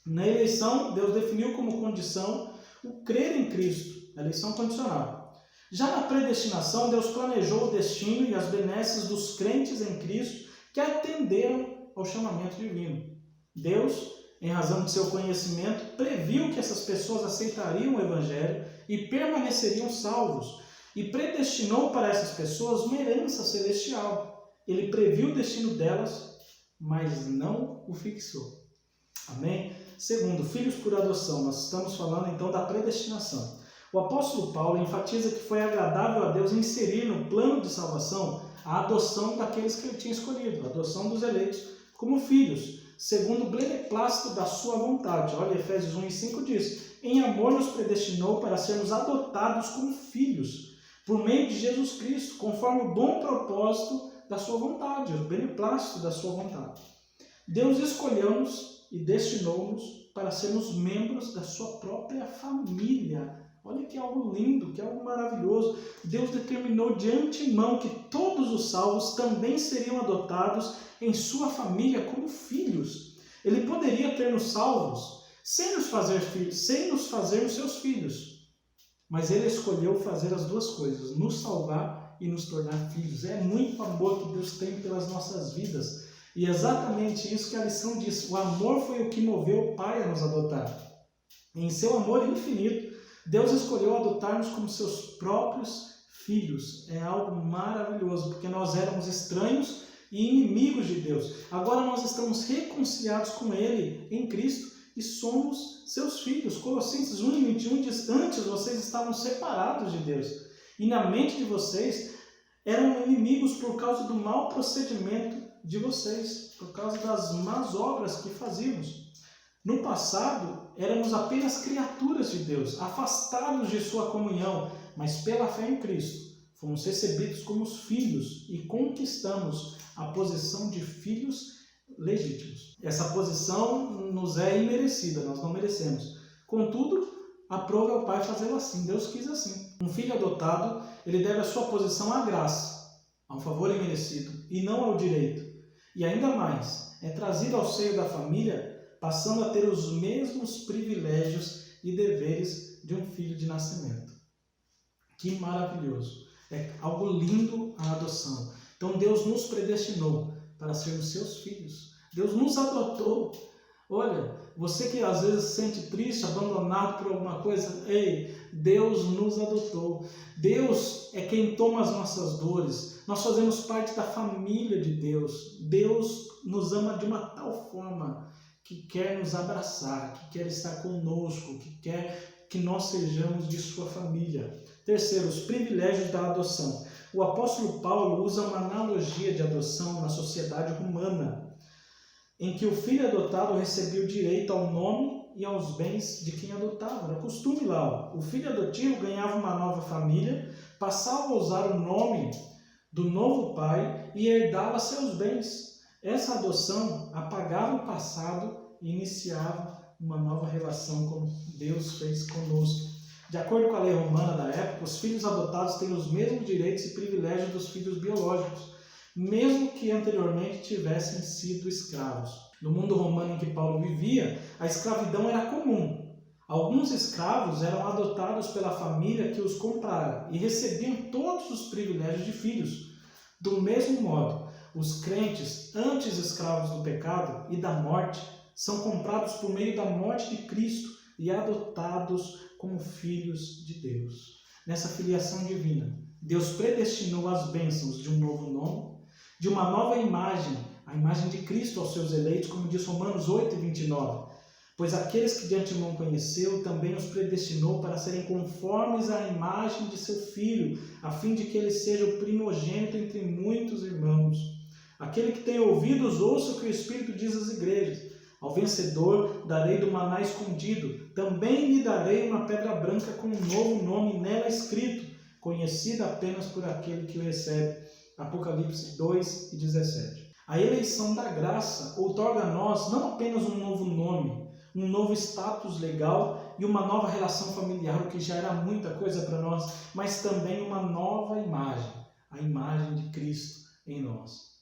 Speaker 1: Na eleição, Deus definiu como condição o crer em Cristo, a eleição condicional. Já na predestinação, Deus planejou o destino e as benesses dos crentes em Cristo que atenderam ao chamamento divino. Deus, em razão de seu conhecimento, previu que essas pessoas aceitariam o Evangelho e permaneceriam salvos, e predestinou para essas pessoas uma herança celestial. Ele previu o destino delas, mas não o fixou. Amém? Segundo, filhos por adoção. Nós estamos falando então da predestinação. O apóstolo Paulo enfatiza que foi agradável a Deus inserir no plano de salvação a adoção daqueles que ele tinha escolhido, a adoção dos eleitos como filhos, segundo o beneplácito da sua vontade. Olha, Efésios 1 e 5 diz, em amor nos predestinou para sermos adotados como filhos, por meio de Jesus Cristo, conforme o bom propósito da sua vontade, o beneplácito da sua vontade. Deus escolheu-nos e destinou-nos para sermos membros da sua própria família. Olha que algo lindo, que algo maravilhoso. Deus determinou de antemão que todos os salvos também seriam adotados em sua família como filhos. Ele poderia ter nos salvos sem nos fazermos seus filhos. Mas ele escolheu fazer as duas coisas, nos salvar e nos tornar filhos. É muito amor que Deus tem pelas nossas vidas. E é exatamente isso que a lição diz. O amor foi o que moveu o Pai a nos adotar. Em seu amor infinito, Deus escolheu adotar-nos como seus próprios filhos. É algo maravilhoso, porque nós éramos estranhos e inimigos de Deus. Agora nós estamos reconciliados com Ele em Cristo e somos seus filhos. Colossenses 1 e 21 diz, antes vocês estavam separados de Deus. E na mente de vocês eram inimigos por causa do mau procedimento de vocês, por causa das más obras que fazíamos. No passado, éramos apenas criaturas de Deus, afastados de sua comunhão, mas pela fé em Cristo, fomos recebidos como filhos e conquistamos a posição de filhos legítimos. Essa posição nos é imerecida, nós não merecemos. Contudo, aprove ao Pai fazê-lo assim, Deus quis assim. Um filho adotado, ele deve a sua posição à graça, ao favor imerecido, e não ao direito. E ainda mais, é trazido ao seio da família, passando a ter os mesmos privilégios e deveres de um filho de nascimento. Que maravilhoso! É algo lindo a adoção. Então Deus nos predestinou para sermos seus filhos. Deus nos adotou. Olha, você que às vezes se sente triste, abandonado por alguma coisa, ei, Deus nos adotou. Deus é quem toma as nossas dores. Nós fazemos parte da família de Deus. Deus nos ama de uma tal forma que quer nos abraçar, que quer estar conosco, que quer que nós sejamos de sua família. Terceiro, os privilégios da adoção. O apóstolo Paulo usa uma analogia de adoção na sociedade romana, em que o filho adotado recebia o direito ao nome e aos bens de quem adotava. Era costume lá. O filho adotivo ganhava uma nova família, passava a usar o nome do novo pai e herdava seus bens. Essa adoção apagava o passado e iniciava uma nova relação como Deus fez conosco. De acordo com a lei romana da época, os filhos adotados têm os mesmos direitos e privilégios dos filhos biológicos, mesmo que anteriormente tivessem sido escravos. No mundo romano em que Paulo vivia, a escravidão era comum. Alguns escravos eram adotados pela família que os comprara e recebiam todos os privilégios de filhos. Do mesmo modo, os crentes, antes escravos do pecado e da morte, são comprados por meio da morte de Cristo e adotados como filhos de Deus. Nessa filiação divina, Deus predestinou as bênçãos de um novo nome, de uma nova imagem, a imagem de Cristo aos seus eleitos, como diz Romanos 8:29. Pois aqueles que de antemão conheceu, também os predestinou para serem conformes à imagem de seu Filho, a fim de que ele seja o primogênito entre muitos irmãos. Aquele que tem ouvidos, ouça o que o Espírito diz às igrejas. Ao vencedor darei do maná escondido, também lhe darei uma pedra branca com um novo nome nela escrito, conhecida apenas por aquele que o recebe. Apocalipse 2:17. A eleição da graça outorga a nós não apenas um novo nome, um novo status legal e uma nova relação familiar, o que já era muita coisa para nós, mas também uma nova imagem, a imagem de Cristo em nós.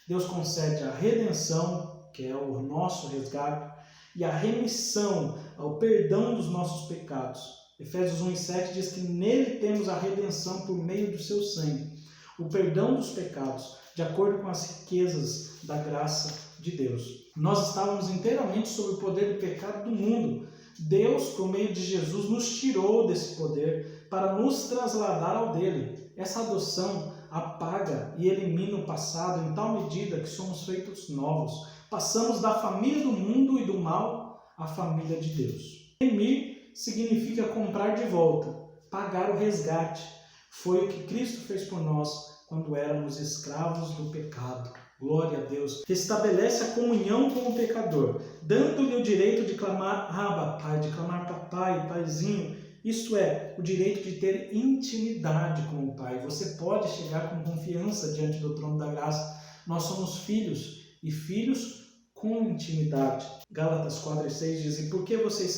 Speaker 1: Deus concede a redenção, que é o nosso resgate, e a remissão, o perdão dos nossos pecados. Efésios 1:7 diz que nele temos a redenção por meio do seu sangue, o perdão dos pecados, de acordo com as riquezas da graça de Deus. Nós estávamos inteiramente sob o poder do pecado do mundo. Deus, por meio de Jesus, nos tirou desse poder para nos trasladar ao dele. Essa adoção apaga e elimina o passado em tal medida que somos feitos novos. Passamos da família do mundo e do mal à família de Deus. Remir significa comprar de volta, pagar o resgate. Foi o que Cristo fez por nós quando éramos escravos do pecado. Glória a Deus. Restabelece a comunhão com o pecador, dando-lhe o direito de clamar Abba, Pai, de clamar Papai, Paizinho. Isto é, o direito de ter intimidade com o Pai. Você pode chegar com confiança diante do trono da graça. Nós somos filhos e filhos com intimidade. Gálatas 4:6 diz: e porque vocês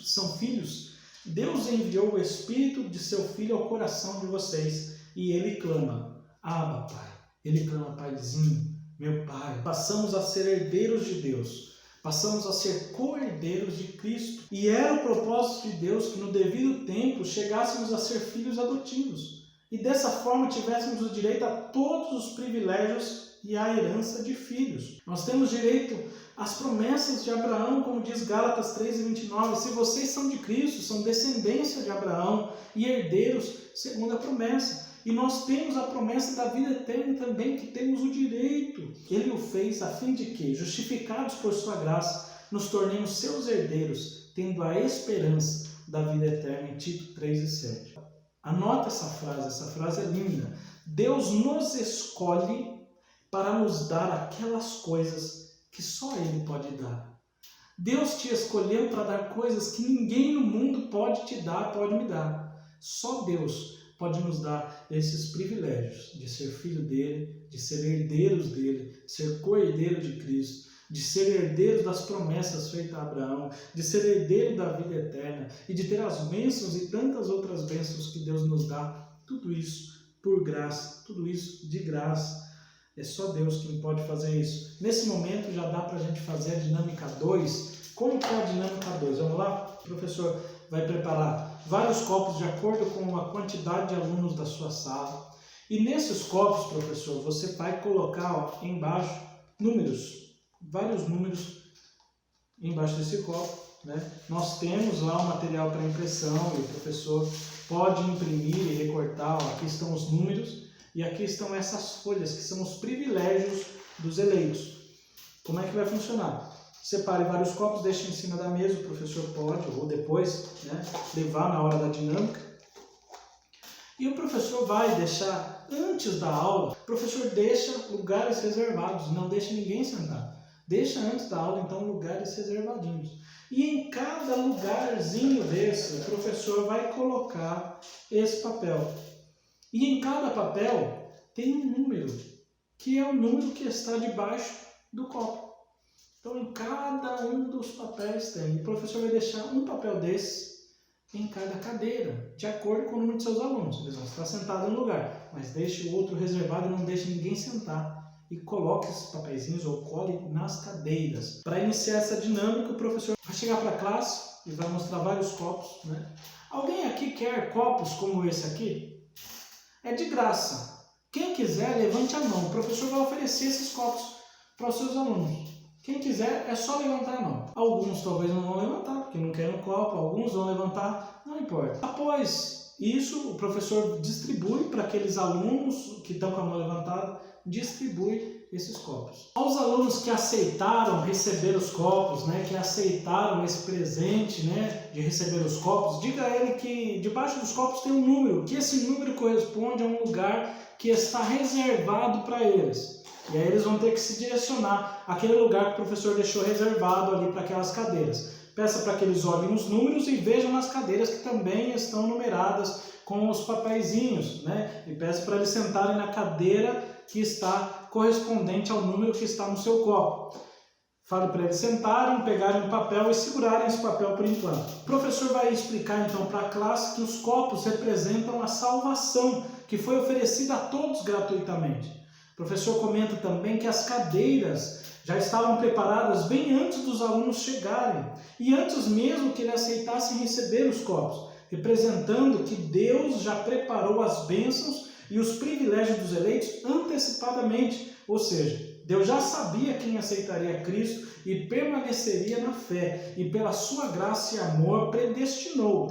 Speaker 1: são filhos, Deus enviou o Espírito de seu Filho ao coração de vocês e ele clama Abba, Pai. Ele clama Paizinho, meu Pai. Passamos a ser herdeiros de Deus. Passamos a ser co-herdeiros de Cristo. E era o propósito de Deus que no devido tempo chegássemos a ser filhos adotivos. E dessa forma tivéssemos o direito a todos os privilégios e a herança de filhos. Nós temos direito às promessas de Abraão, como diz Gálatas 3:29. Se vocês são de Cristo, são descendência de Abraão e herdeiros segundo a promessa. E nós temos a promessa da vida eterna também, que temos o direito. Ele o fez a fim de que, justificados por sua graça, nos tornemos seus herdeiros, tendo a esperança da vida eterna, em Tito 3:7. Anota essa frase é linda. Deus nos escolhe para nos dar aquelas coisas que só Ele pode dar. Deus te escolheu para dar coisas que ninguém no mundo pode te dar, pode me dar. Só Deus pode nos dar esses privilégios de ser filho dele, de ser herdeiros dele, de ser co-herdeiro de Cristo, de ser herdeiro das promessas feitas a Abraão, de ser herdeiro da vida eterna e de ter as bênçãos e tantas outras bênçãos que Deus nos dá. Tudo isso por graça, tudo isso de graça. É só Deus quem pode fazer isso. Nesse momento já dá para a gente fazer a dinâmica 2. Como que é a dinâmica 2? Vamos lá? O professor vai preparar vários copos de acordo com a quantidade de alunos da sua sala. E nesses copos, professor, você vai colocar embaixo números, vários números embaixo desse copo, né? Nós temos lá o material para impressão e o professor pode imprimir e recortar. Ó, aqui estão os números e aqui estão essas folhas que são os privilégios dos eleitos. Como é que vai funcionar? Separe vários copos, deixe em cima da mesa, o professor pode, ou depois, né, levar na hora da dinâmica. E o professor vai deixar, antes da aula, o professor deixa lugares reservados, não deixa ninguém sentar. Deixa antes da aula, então, lugares reservadinhos. E em cada lugarzinho desse, o professor vai colocar esse papel. E em cada papel tem um número, que é o número que está debaixo do copo. Então, em cada um dos papéis tem. O professor vai deixar um papel desse em cada cadeira, de acordo com o número de seus alunos. Eles vão estar sentados em um lugar, mas deixe o outro reservado e não deixe ninguém sentar. E coloque esses papeizinhos ou cole nas cadeiras. Para iniciar essa dinâmica, o professor vai chegar para a classe e vai mostrar vários copos, né? Alguém aqui quer copos como esse aqui? É de graça. Quem quiser, levante a mão. O professor vai oferecer esses copos para os seus alunos. Quem quiser, é só levantar a mão. Alguns talvez não vão levantar, porque não querem um copo. Alguns vão levantar, não importa. Após isso, o professor distribui para aqueles alunos que estão com a mão levantada, distribui esses copos. Aos alunos que aceitaram receber os copos, né, que aceitaram esse presente, né, de receber os copos, diga a ele que debaixo dos copos tem um número, que esse número corresponde a um lugar que está reservado para eles. E aí eles vão ter que se direcionar àquele lugar que o professor deixou reservado ali para aquelas cadeiras. Peça para que eles olhem os números e vejam nas cadeiras que também estão numeradas com os papeizinhos, né? E peça para eles sentarem na cadeira que está correspondente ao número que está no seu copo. Fale para eles sentarem, pegarem um papel e segurarem esse papel por enquanto. O professor vai explicar então para a classe que os copos representam a salvação que foi oferecida a todos gratuitamente. O professor comenta também que as cadeiras já estavam preparadas bem antes dos alunos chegarem e antes mesmo que eles aceitassem receber os copos, representando que Deus já preparou as bênçãos e os privilégios dos eleitos antecipadamente, ou seja, Deus já sabia quem aceitaria Cristo e permaneceria na fé, e pela sua graça e amor destinou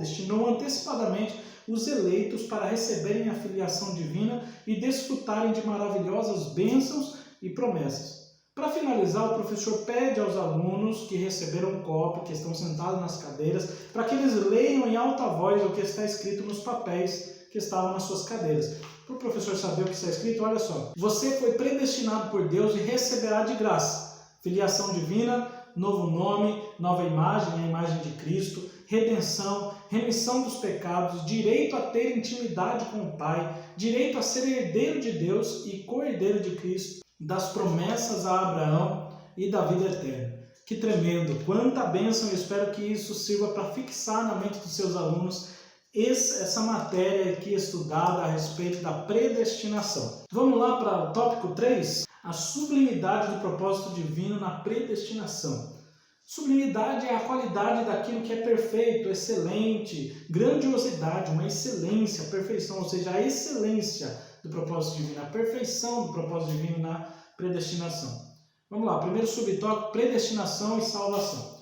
Speaker 1: antecipadamente os eleitos para receberem a filiação divina e desfrutarem de maravilhosas bênçãos e promessas. Para finalizar, o professor pede aos alunos que receberam um copo, que estão sentados nas cadeiras, para que eles leiam em alta voz o que está escrito nos papéis que estavam nas suas cadeiras. Para o professor saber o que está escrito, olha só. Você foi predestinado por Deus e receberá de graça filiação divina, novo nome, nova imagem, a imagem de Cristo, redenção, remissão dos pecados, direito a ter intimidade com o Pai, direito a ser herdeiro de Deus e co-herdeiro de Cristo, das promessas a Abraão e da vida eterna. Que tremendo! Quanta bênção! Eu espero que isso sirva para fixar na mente dos seus alunos essa matéria aqui estudada a respeito da predestinação. Vamos lá para o tópico 3, a sublimidade do propósito divino na predestinação. Sublimidade é a qualidade daquilo que é perfeito, excelente, grandiosidade, uma excelência, perfeição, ou seja, a excelência do propósito divino, a perfeição do propósito divino na predestinação. Vamos lá, primeiro subtópico, predestinação e salvação.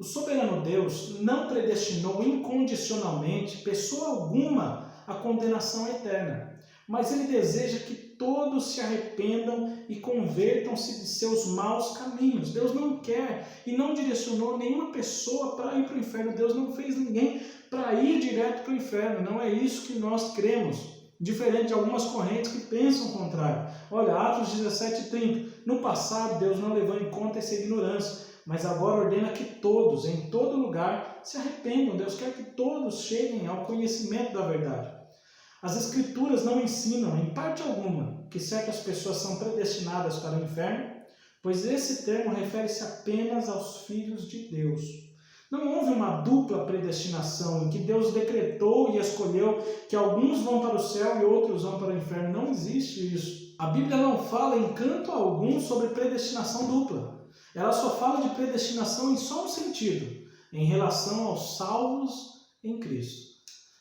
Speaker 1: O soberano Deus não predestinou incondicionalmente pessoa alguma à condenação eterna, mas ele deseja que todos se arrependam e convertam-se de seus maus caminhos. Deus não quer e não direcionou nenhuma pessoa para ir para o inferno. Deus não fez ninguém para ir direto para o inferno. Não é isso que nós cremos. Diferente de algumas correntes que pensam o contrário. Olha, Atos 17:30. No passado, Deus não levou em conta essa ignorância, mas agora ordena que todos, em todo lugar, se arrependam. Deus quer que todos cheguem ao conhecimento da verdade. As Escrituras não ensinam, em parte alguma, que certas pessoas são predestinadas para o inferno, pois esse termo refere-se apenas aos filhos de Deus. Não houve uma dupla predestinação em que Deus decretou e escolheu que alguns vão para o céu e outros vão para o inferno. Não existe isso. A Bíblia não fala em canto algum sobre predestinação dupla. Ela só fala de predestinação em só um sentido, em relação aos salvos em Cristo.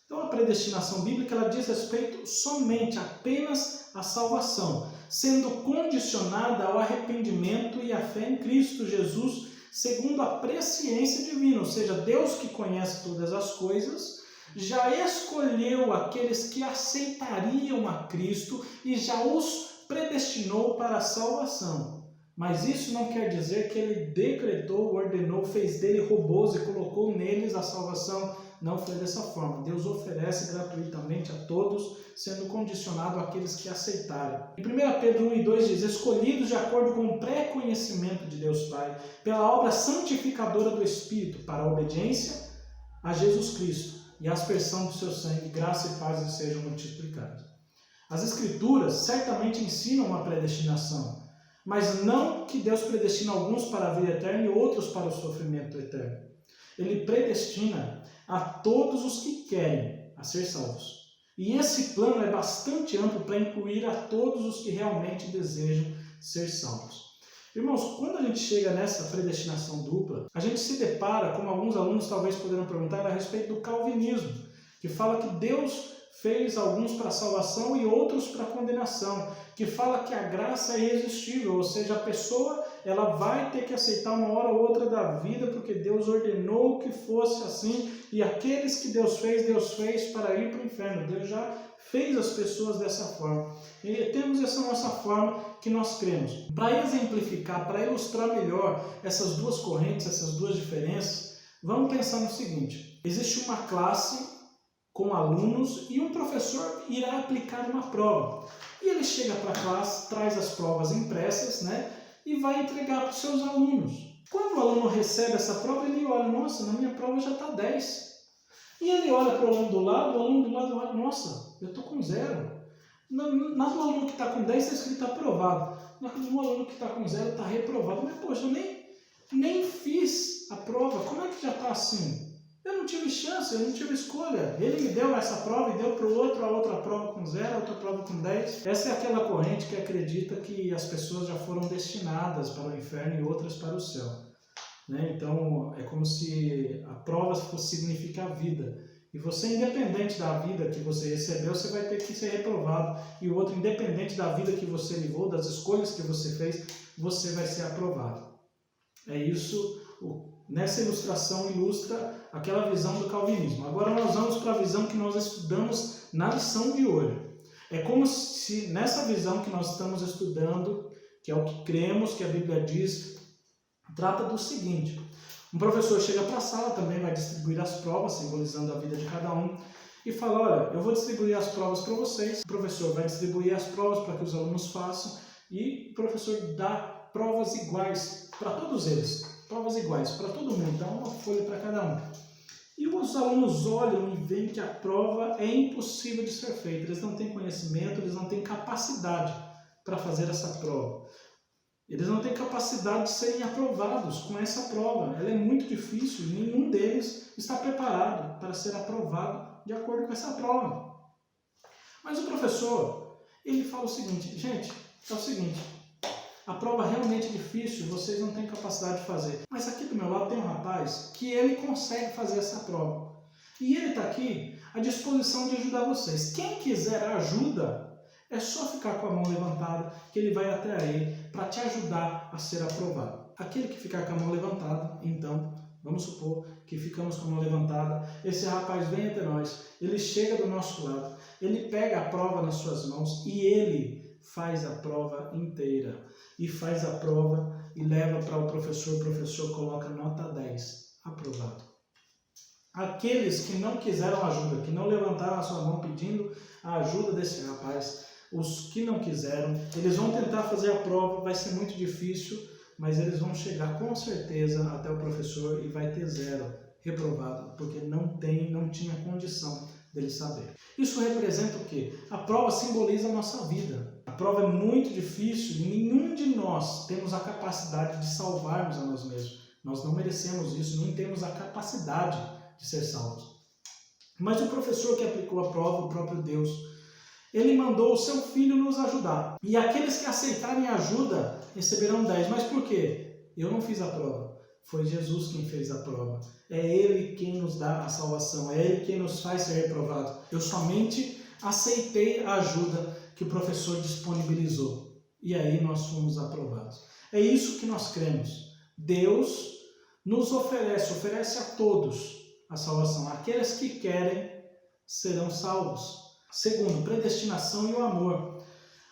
Speaker 1: Então a predestinação bíblica ela diz respeito somente, apenas à salvação, sendo condicionada ao arrependimento e à fé em Cristo Jesus, segundo a presciência divina, ou seja, Deus que conhece todas as coisas, já escolheu aqueles que aceitariam a Cristo e já os predestinou para a salvação. Mas isso não quer dizer que ele decretou, ordenou, fez dele robôs e colocou neles a salvação. Não foi dessa forma. Deus oferece gratuitamente a todos, sendo condicionado àqueles que aceitarem. Em 1 Pedro 1:2 diz: escolhidos de acordo com o pré-conhecimento de Deus Pai, pela obra santificadora do Espírito, para a obediência a Jesus Cristo e a aspersão do seu sangue, graça e paz sejam multiplicadas. As Escrituras certamente ensinam uma predestinação, Mas não que Deus predestina alguns para a vida eterna e outros para o sofrimento eterno. Ele predestina a todos os que querem a ser salvos. E esse plano é bastante amplo para incluir a todos os que realmente desejam ser salvos. Irmãos, quando a gente chega nessa predestinação dupla, a gente se depara, como alguns alunos talvez poderão perguntar, a respeito do calvinismo, que fala que Deus fez alguns para a salvação e outros para a condenação, que fala que a graça é irresistível, ou seja, a pessoa ela vai ter que aceitar uma hora ou outra da vida, porque Deus ordenou que fosse assim, e aqueles que Deus fez para ir para o inferno. Deus já fez as pessoas dessa forma. E temos essa nossa forma que nós cremos. Para exemplificar, para ilustrar melhor essas duas correntes, essas duas diferenças, vamos pensar no seguinte: existe uma classe com alunos e um professor irá aplicar uma prova. E ele chega para a classe, traz as provas impressas, né, e vai entregar para os seus alunos. Quando o aluno recebe essa prova, ele olha, nossa, na minha prova já está 10. E ele olha para o aluno do lado olha, nossa, eu estou com 0. Na do aluno que está com 10 está escrito aprovado. Na do aluno que está com 0 está reprovado. Mas, poxa, eu nem fiz a prova, como é que já está assim? Eu não tive chance, eu não tive escolha. Ele me deu essa prova e deu para o outro a outra prova com 0, a outra prova com 10. Essa é aquela corrente que acredita que as pessoas já foram destinadas para o inferno e outras para o céu. Né? Então, é como se a prova fosse significar vida. E você, independente da vida que você recebeu, você vai ter que ser reprovado. E o outro, independente da vida que você levou, das escolhas que você fez, você vai ser aprovado. É isso. Nessa ilustração ilustra aquela visão do calvinismo. Agora nós vamos para a visão que nós estudamos na lição de hoje. É como se nessa visão que nós estamos estudando, que é o que cremos, que a Bíblia diz, trata do seguinte: um professor chega para a sala, também vai distribuir as provas, simbolizando a vida de cada um, e fala, olha, eu vou distribuir as provas para vocês. O professor vai distribuir as provas para que os alunos façam, e o professor dá provas iguais para todos eles. Provas iguais para todo mundo, dá uma folha para cada um. E os alunos olham e veem que a prova é impossível de ser feita. Eles não têm conhecimento, eles não têm capacidade para fazer essa prova. Eles não têm capacidade de serem aprovados com essa prova. Ela é muito difícil e nenhum deles está preparado para ser aprovado de acordo com essa prova. Mas o professor, ele fala o seguinte, gente, é o seguinte, a prova realmente é difícil, vocês não têm capacidade de fazer. Mas aqui do meu lado tem um rapaz que ele consegue fazer essa prova. E ele está aqui à disposição de ajudar vocês. Quem quiser ajuda, é só ficar com a mão levantada, que ele vai até aí para te ajudar a ser aprovado. Aquele que ficar com a mão levantada, então, vamos supor que ficamos com a mão levantada, esse rapaz vem até nós, ele chega do nosso lado, ele pega a prova nas suas mãos e ele faz a prova inteira. E faz a prova e leva para o professor coloca nota 10, aprovado. Aqueles que não quiseram ajuda, que não levantaram a sua mão pedindo a ajuda desse rapaz, os que não quiseram, eles vão tentar fazer a prova, vai ser muito difícil, mas eles vão chegar com certeza até o professor e vai ter 0, reprovado, porque não tinha condição dele saber. Isso representa o quê? A prova simboliza a nossa vida. A prova é muito difícil e nenhum de nós temos a capacidade de salvarmos a nós mesmos. Nós não merecemos isso, nem temos a capacidade de ser salvos. Mas o professor que aplicou a prova, o próprio Deus, ele mandou o seu filho nos ajudar. E aqueles que aceitarem ajuda receberão 10. Mas por quê? Eu não fiz a prova. Foi Jesus quem fez a prova. É Ele quem nos dá a salvação. É Ele quem nos faz ser reprovado. Eu somente aceitei a ajuda que o professor disponibilizou. E aí nós fomos aprovados. É isso que nós cremos. Deus nos oferece a todos a salvação. Aqueles que querem serão salvos. Segundo, predestinação e o amor.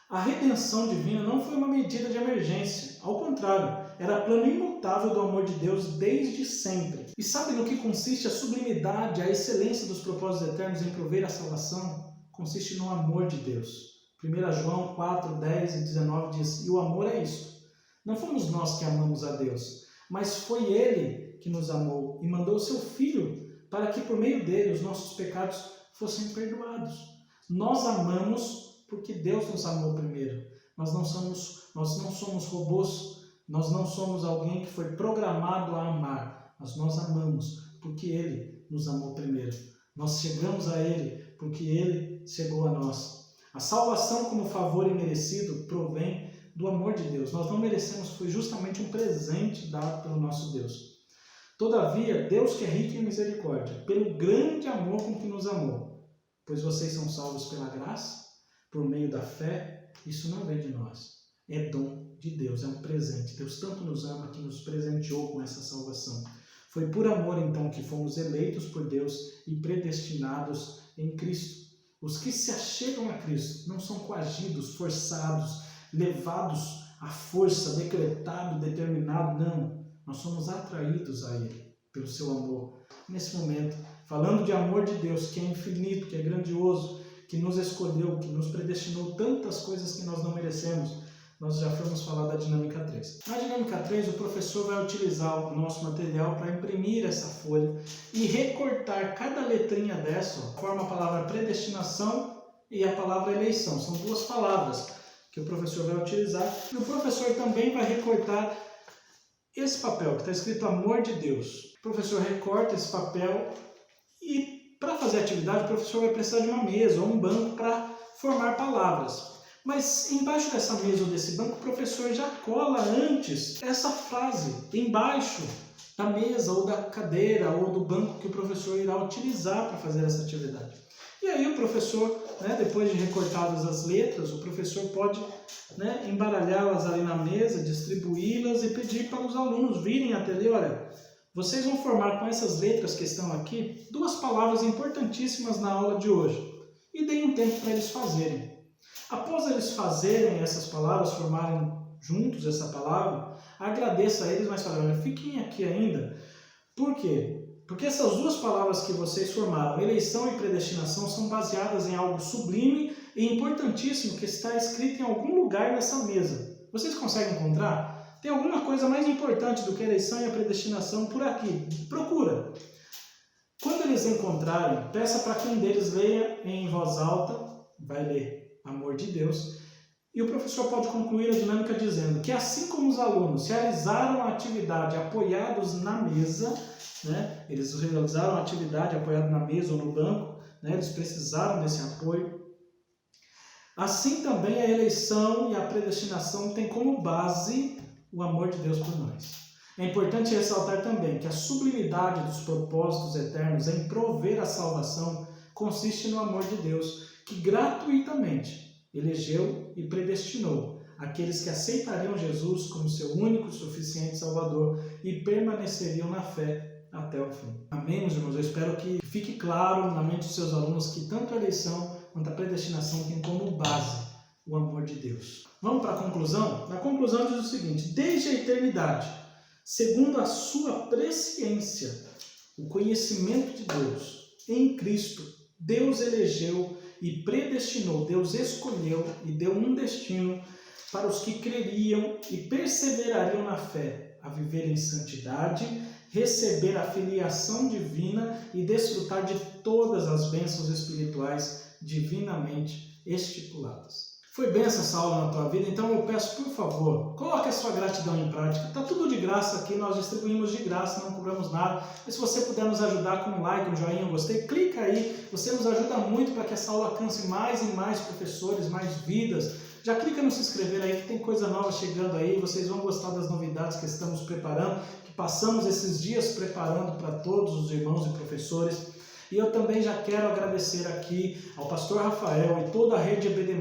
Speaker 1: A redenção divina não foi uma medida de emergência. Ao contrário, era plano imutável do amor de Deus desde sempre. E sabe no que consiste a sublimidade, a excelência dos propósitos eternos em prover a salvação? Consiste no amor de Deus. 1 João 4, 10 e 19 diz, e o amor é isto. Não fomos nós que amamos a Deus, mas foi Ele que nos amou e mandou o seu Filho para que por meio dele os nossos pecados fossem perdoados. Nós amamos porque Deus nos amou primeiro. Nós não somos Nós não somos robôs, nós não somos alguém que foi programado a amar, mas nós amamos porque Ele nos amou primeiro. Nós chegamos a Ele porque Ele chegou a nós. A salvação como favor imerecido provém do amor de Deus. Nós não merecemos, foi justamente um presente dado pelo nosso Deus. Todavia, Deus que é rico em misericórdia, pelo grande amor com que nos amou, pois vocês são salvos pela graça, por meio da fé, isso não vem de nós, é dom de Deus, é um presente. Deus tanto nos ama que nos presenteou com essa salvação. Foi por amor, então, que fomos eleitos por Deus e predestinados em Cristo. Os que se achegam a Cristo não são coagidos, forçados, levados à força, decretado, determinado, não. Nós somos atraídos a Ele pelo seu amor. Nesse momento, falando de amor de Deus, que é infinito, que é grandioso, que nos escolheu, que nos predestinou tantas coisas que nós não merecemos, nós já fomos falar da dinâmica 3. Na dinâmica 3, o professor vai utilizar o nosso material para imprimir essa folha e recortar cada letrinha dessa, forma a palavra predestinação e a palavra eleição. São duas palavras que o professor vai utilizar. E o professor também vai recortar esse papel, que está escrito amor de Deus. O professor recorta esse papel e, para fazer a atividade, o professor vai precisar de uma mesa ou um banco para formar palavras. Mas embaixo dessa mesa ou desse banco, o professor já cola antes essa frase embaixo da mesa ou da cadeira ou do banco que o professor irá utilizar para fazer essa atividade. E aí o professor, depois de recortadas as letras, o professor pode embaralhá-las ali na mesa, distribuí-las e pedir para os alunos virem até ali, olha, vocês vão formar com essas letras que estão aqui duas palavras importantíssimas na aula de hoje. E deem um tempo para eles fazerem. Após eles fazerem essas palavras, formarem juntos essa palavra, agradeça a eles, mas falem, olha, fiquem aqui ainda. Por quê? Porque essas duas palavras que vocês formaram, eleição e predestinação, são baseadas em algo sublime e importantíssimo que está escrito em algum lugar nessa mesa. Vocês conseguem encontrar? Tem alguma coisa mais importante do que a eleição e a predestinação por aqui. Procura. Quando eles encontrarem, peça para que um deles leia em voz alta, vai ler amor de Deus, e o professor pode concluir a dinâmica dizendo que assim como os alunos realizaram a atividade apoiados na mesa, eles realizaram a atividade apoiados na mesa ou no banco, eles precisaram desse apoio, assim também a eleição e a predestinação têm como base o amor de Deus por nós. É importante ressaltar também que a sublimidade dos propósitos eternos em prover a salvação consiste no amor de Deus, que gratuitamente elegeu e predestinou aqueles que aceitariam Jesus como seu único e suficiente Salvador e permaneceriam na fé até o fim. Amém, meus irmãos? Eu espero que fique claro na mente dos seus alunos que tanto a eleição quanto a predestinação tem como base o amor de Deus. Vamos para a conclusão? Na conclusão diz o seguinte: desde a eternidade, segundo a sua presciência, o conhecimento de Deus, em Cristo, Deus elegeu e predestinou, Deus escolheu e deu um destino para os que creriam e perseverariam na fé, a viver em santidade, receber a filiação divina e desfrutar de todas as bênçãos espirituais divinamente estipuladas. Foi bênção essa aula na tua vida? Então eu peço, por favor, coloque a sua gratidão em prática. Está tudo de graça aqui, nós distribuímos de graça, não cobramos nada. E se você puder nos ajudar com um like, um joinha, um gostei, clica aí. Você nos ajuda muito para que essa aula alcance mais e mais professores, mais vidas. Já clica no se inscrever aí, que tem coisa nova chegando aí. Vocês vão gostar das novidades que estamos preparando, que passamos esses dias preparando para todos os irmãos e professores. E eu também já quero agradecer aqui ao pastor Rafael e toda a rede EBD+,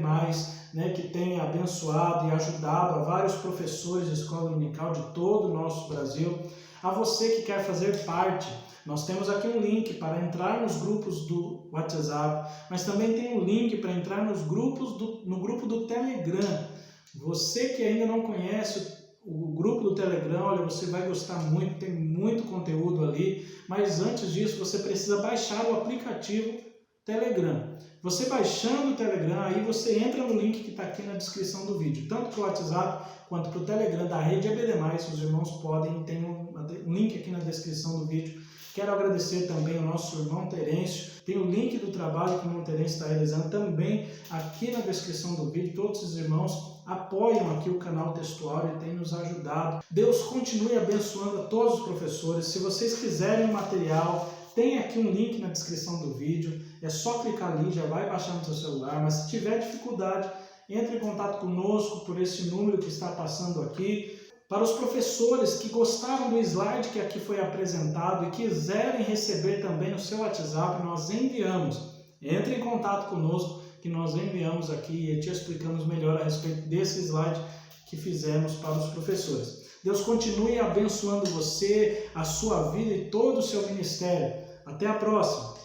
Speaker 1: que tem abençoado e ajudado a vários professores de escola dominical de todo o nosso Brasil. A você que quer fazer parte, nós temos aqui um link para entrar nos grupos do WhatsApp, mas também tem um link para entrar no grupo do Telegram. Você que ainda não conhece o grupo do Telegram, olha, você vai gostar muito, tem muito conteúdo ali, mas antes disso você precisa baixar o aplicativo Telegram. Você baixando o Telegram, aí você entra no link que está aqui na descrição do vídeo, tanto para o WhatsApp quanto para o Telegram da rede EBD+, os irmãos podem, tem um link aqui na descrição do vídeo. Quero agradecer também ao nosso irmão Terêncio, tem o link do trabalho que o irmão Terêncio está realizando também aqui na descrição do vídeo. Todos os irmãos apoiam aqui o canal Textuário e têm nos ajudado. Deus continue abençoando a todos os professores. Se vocês quiserem o material, tem aqui um link na descrição do vídeo. É só clicar ali, já vai baixar no seu celular. Mas se tiver dificuldade, entre em contato conosco por esse número que está passando aqui. Para os professores que gostaram do slide que aqui foi apresentado e quiserem receber também no seu WhatsApp, nós enviamos. Entre em contato conosco que nós enviamos aqui e te explicamos melhor a respeito desse slide que fizemos para os professores. Deus continue abençoando você, a sua vida e todo o seu ministério. Até a próxima!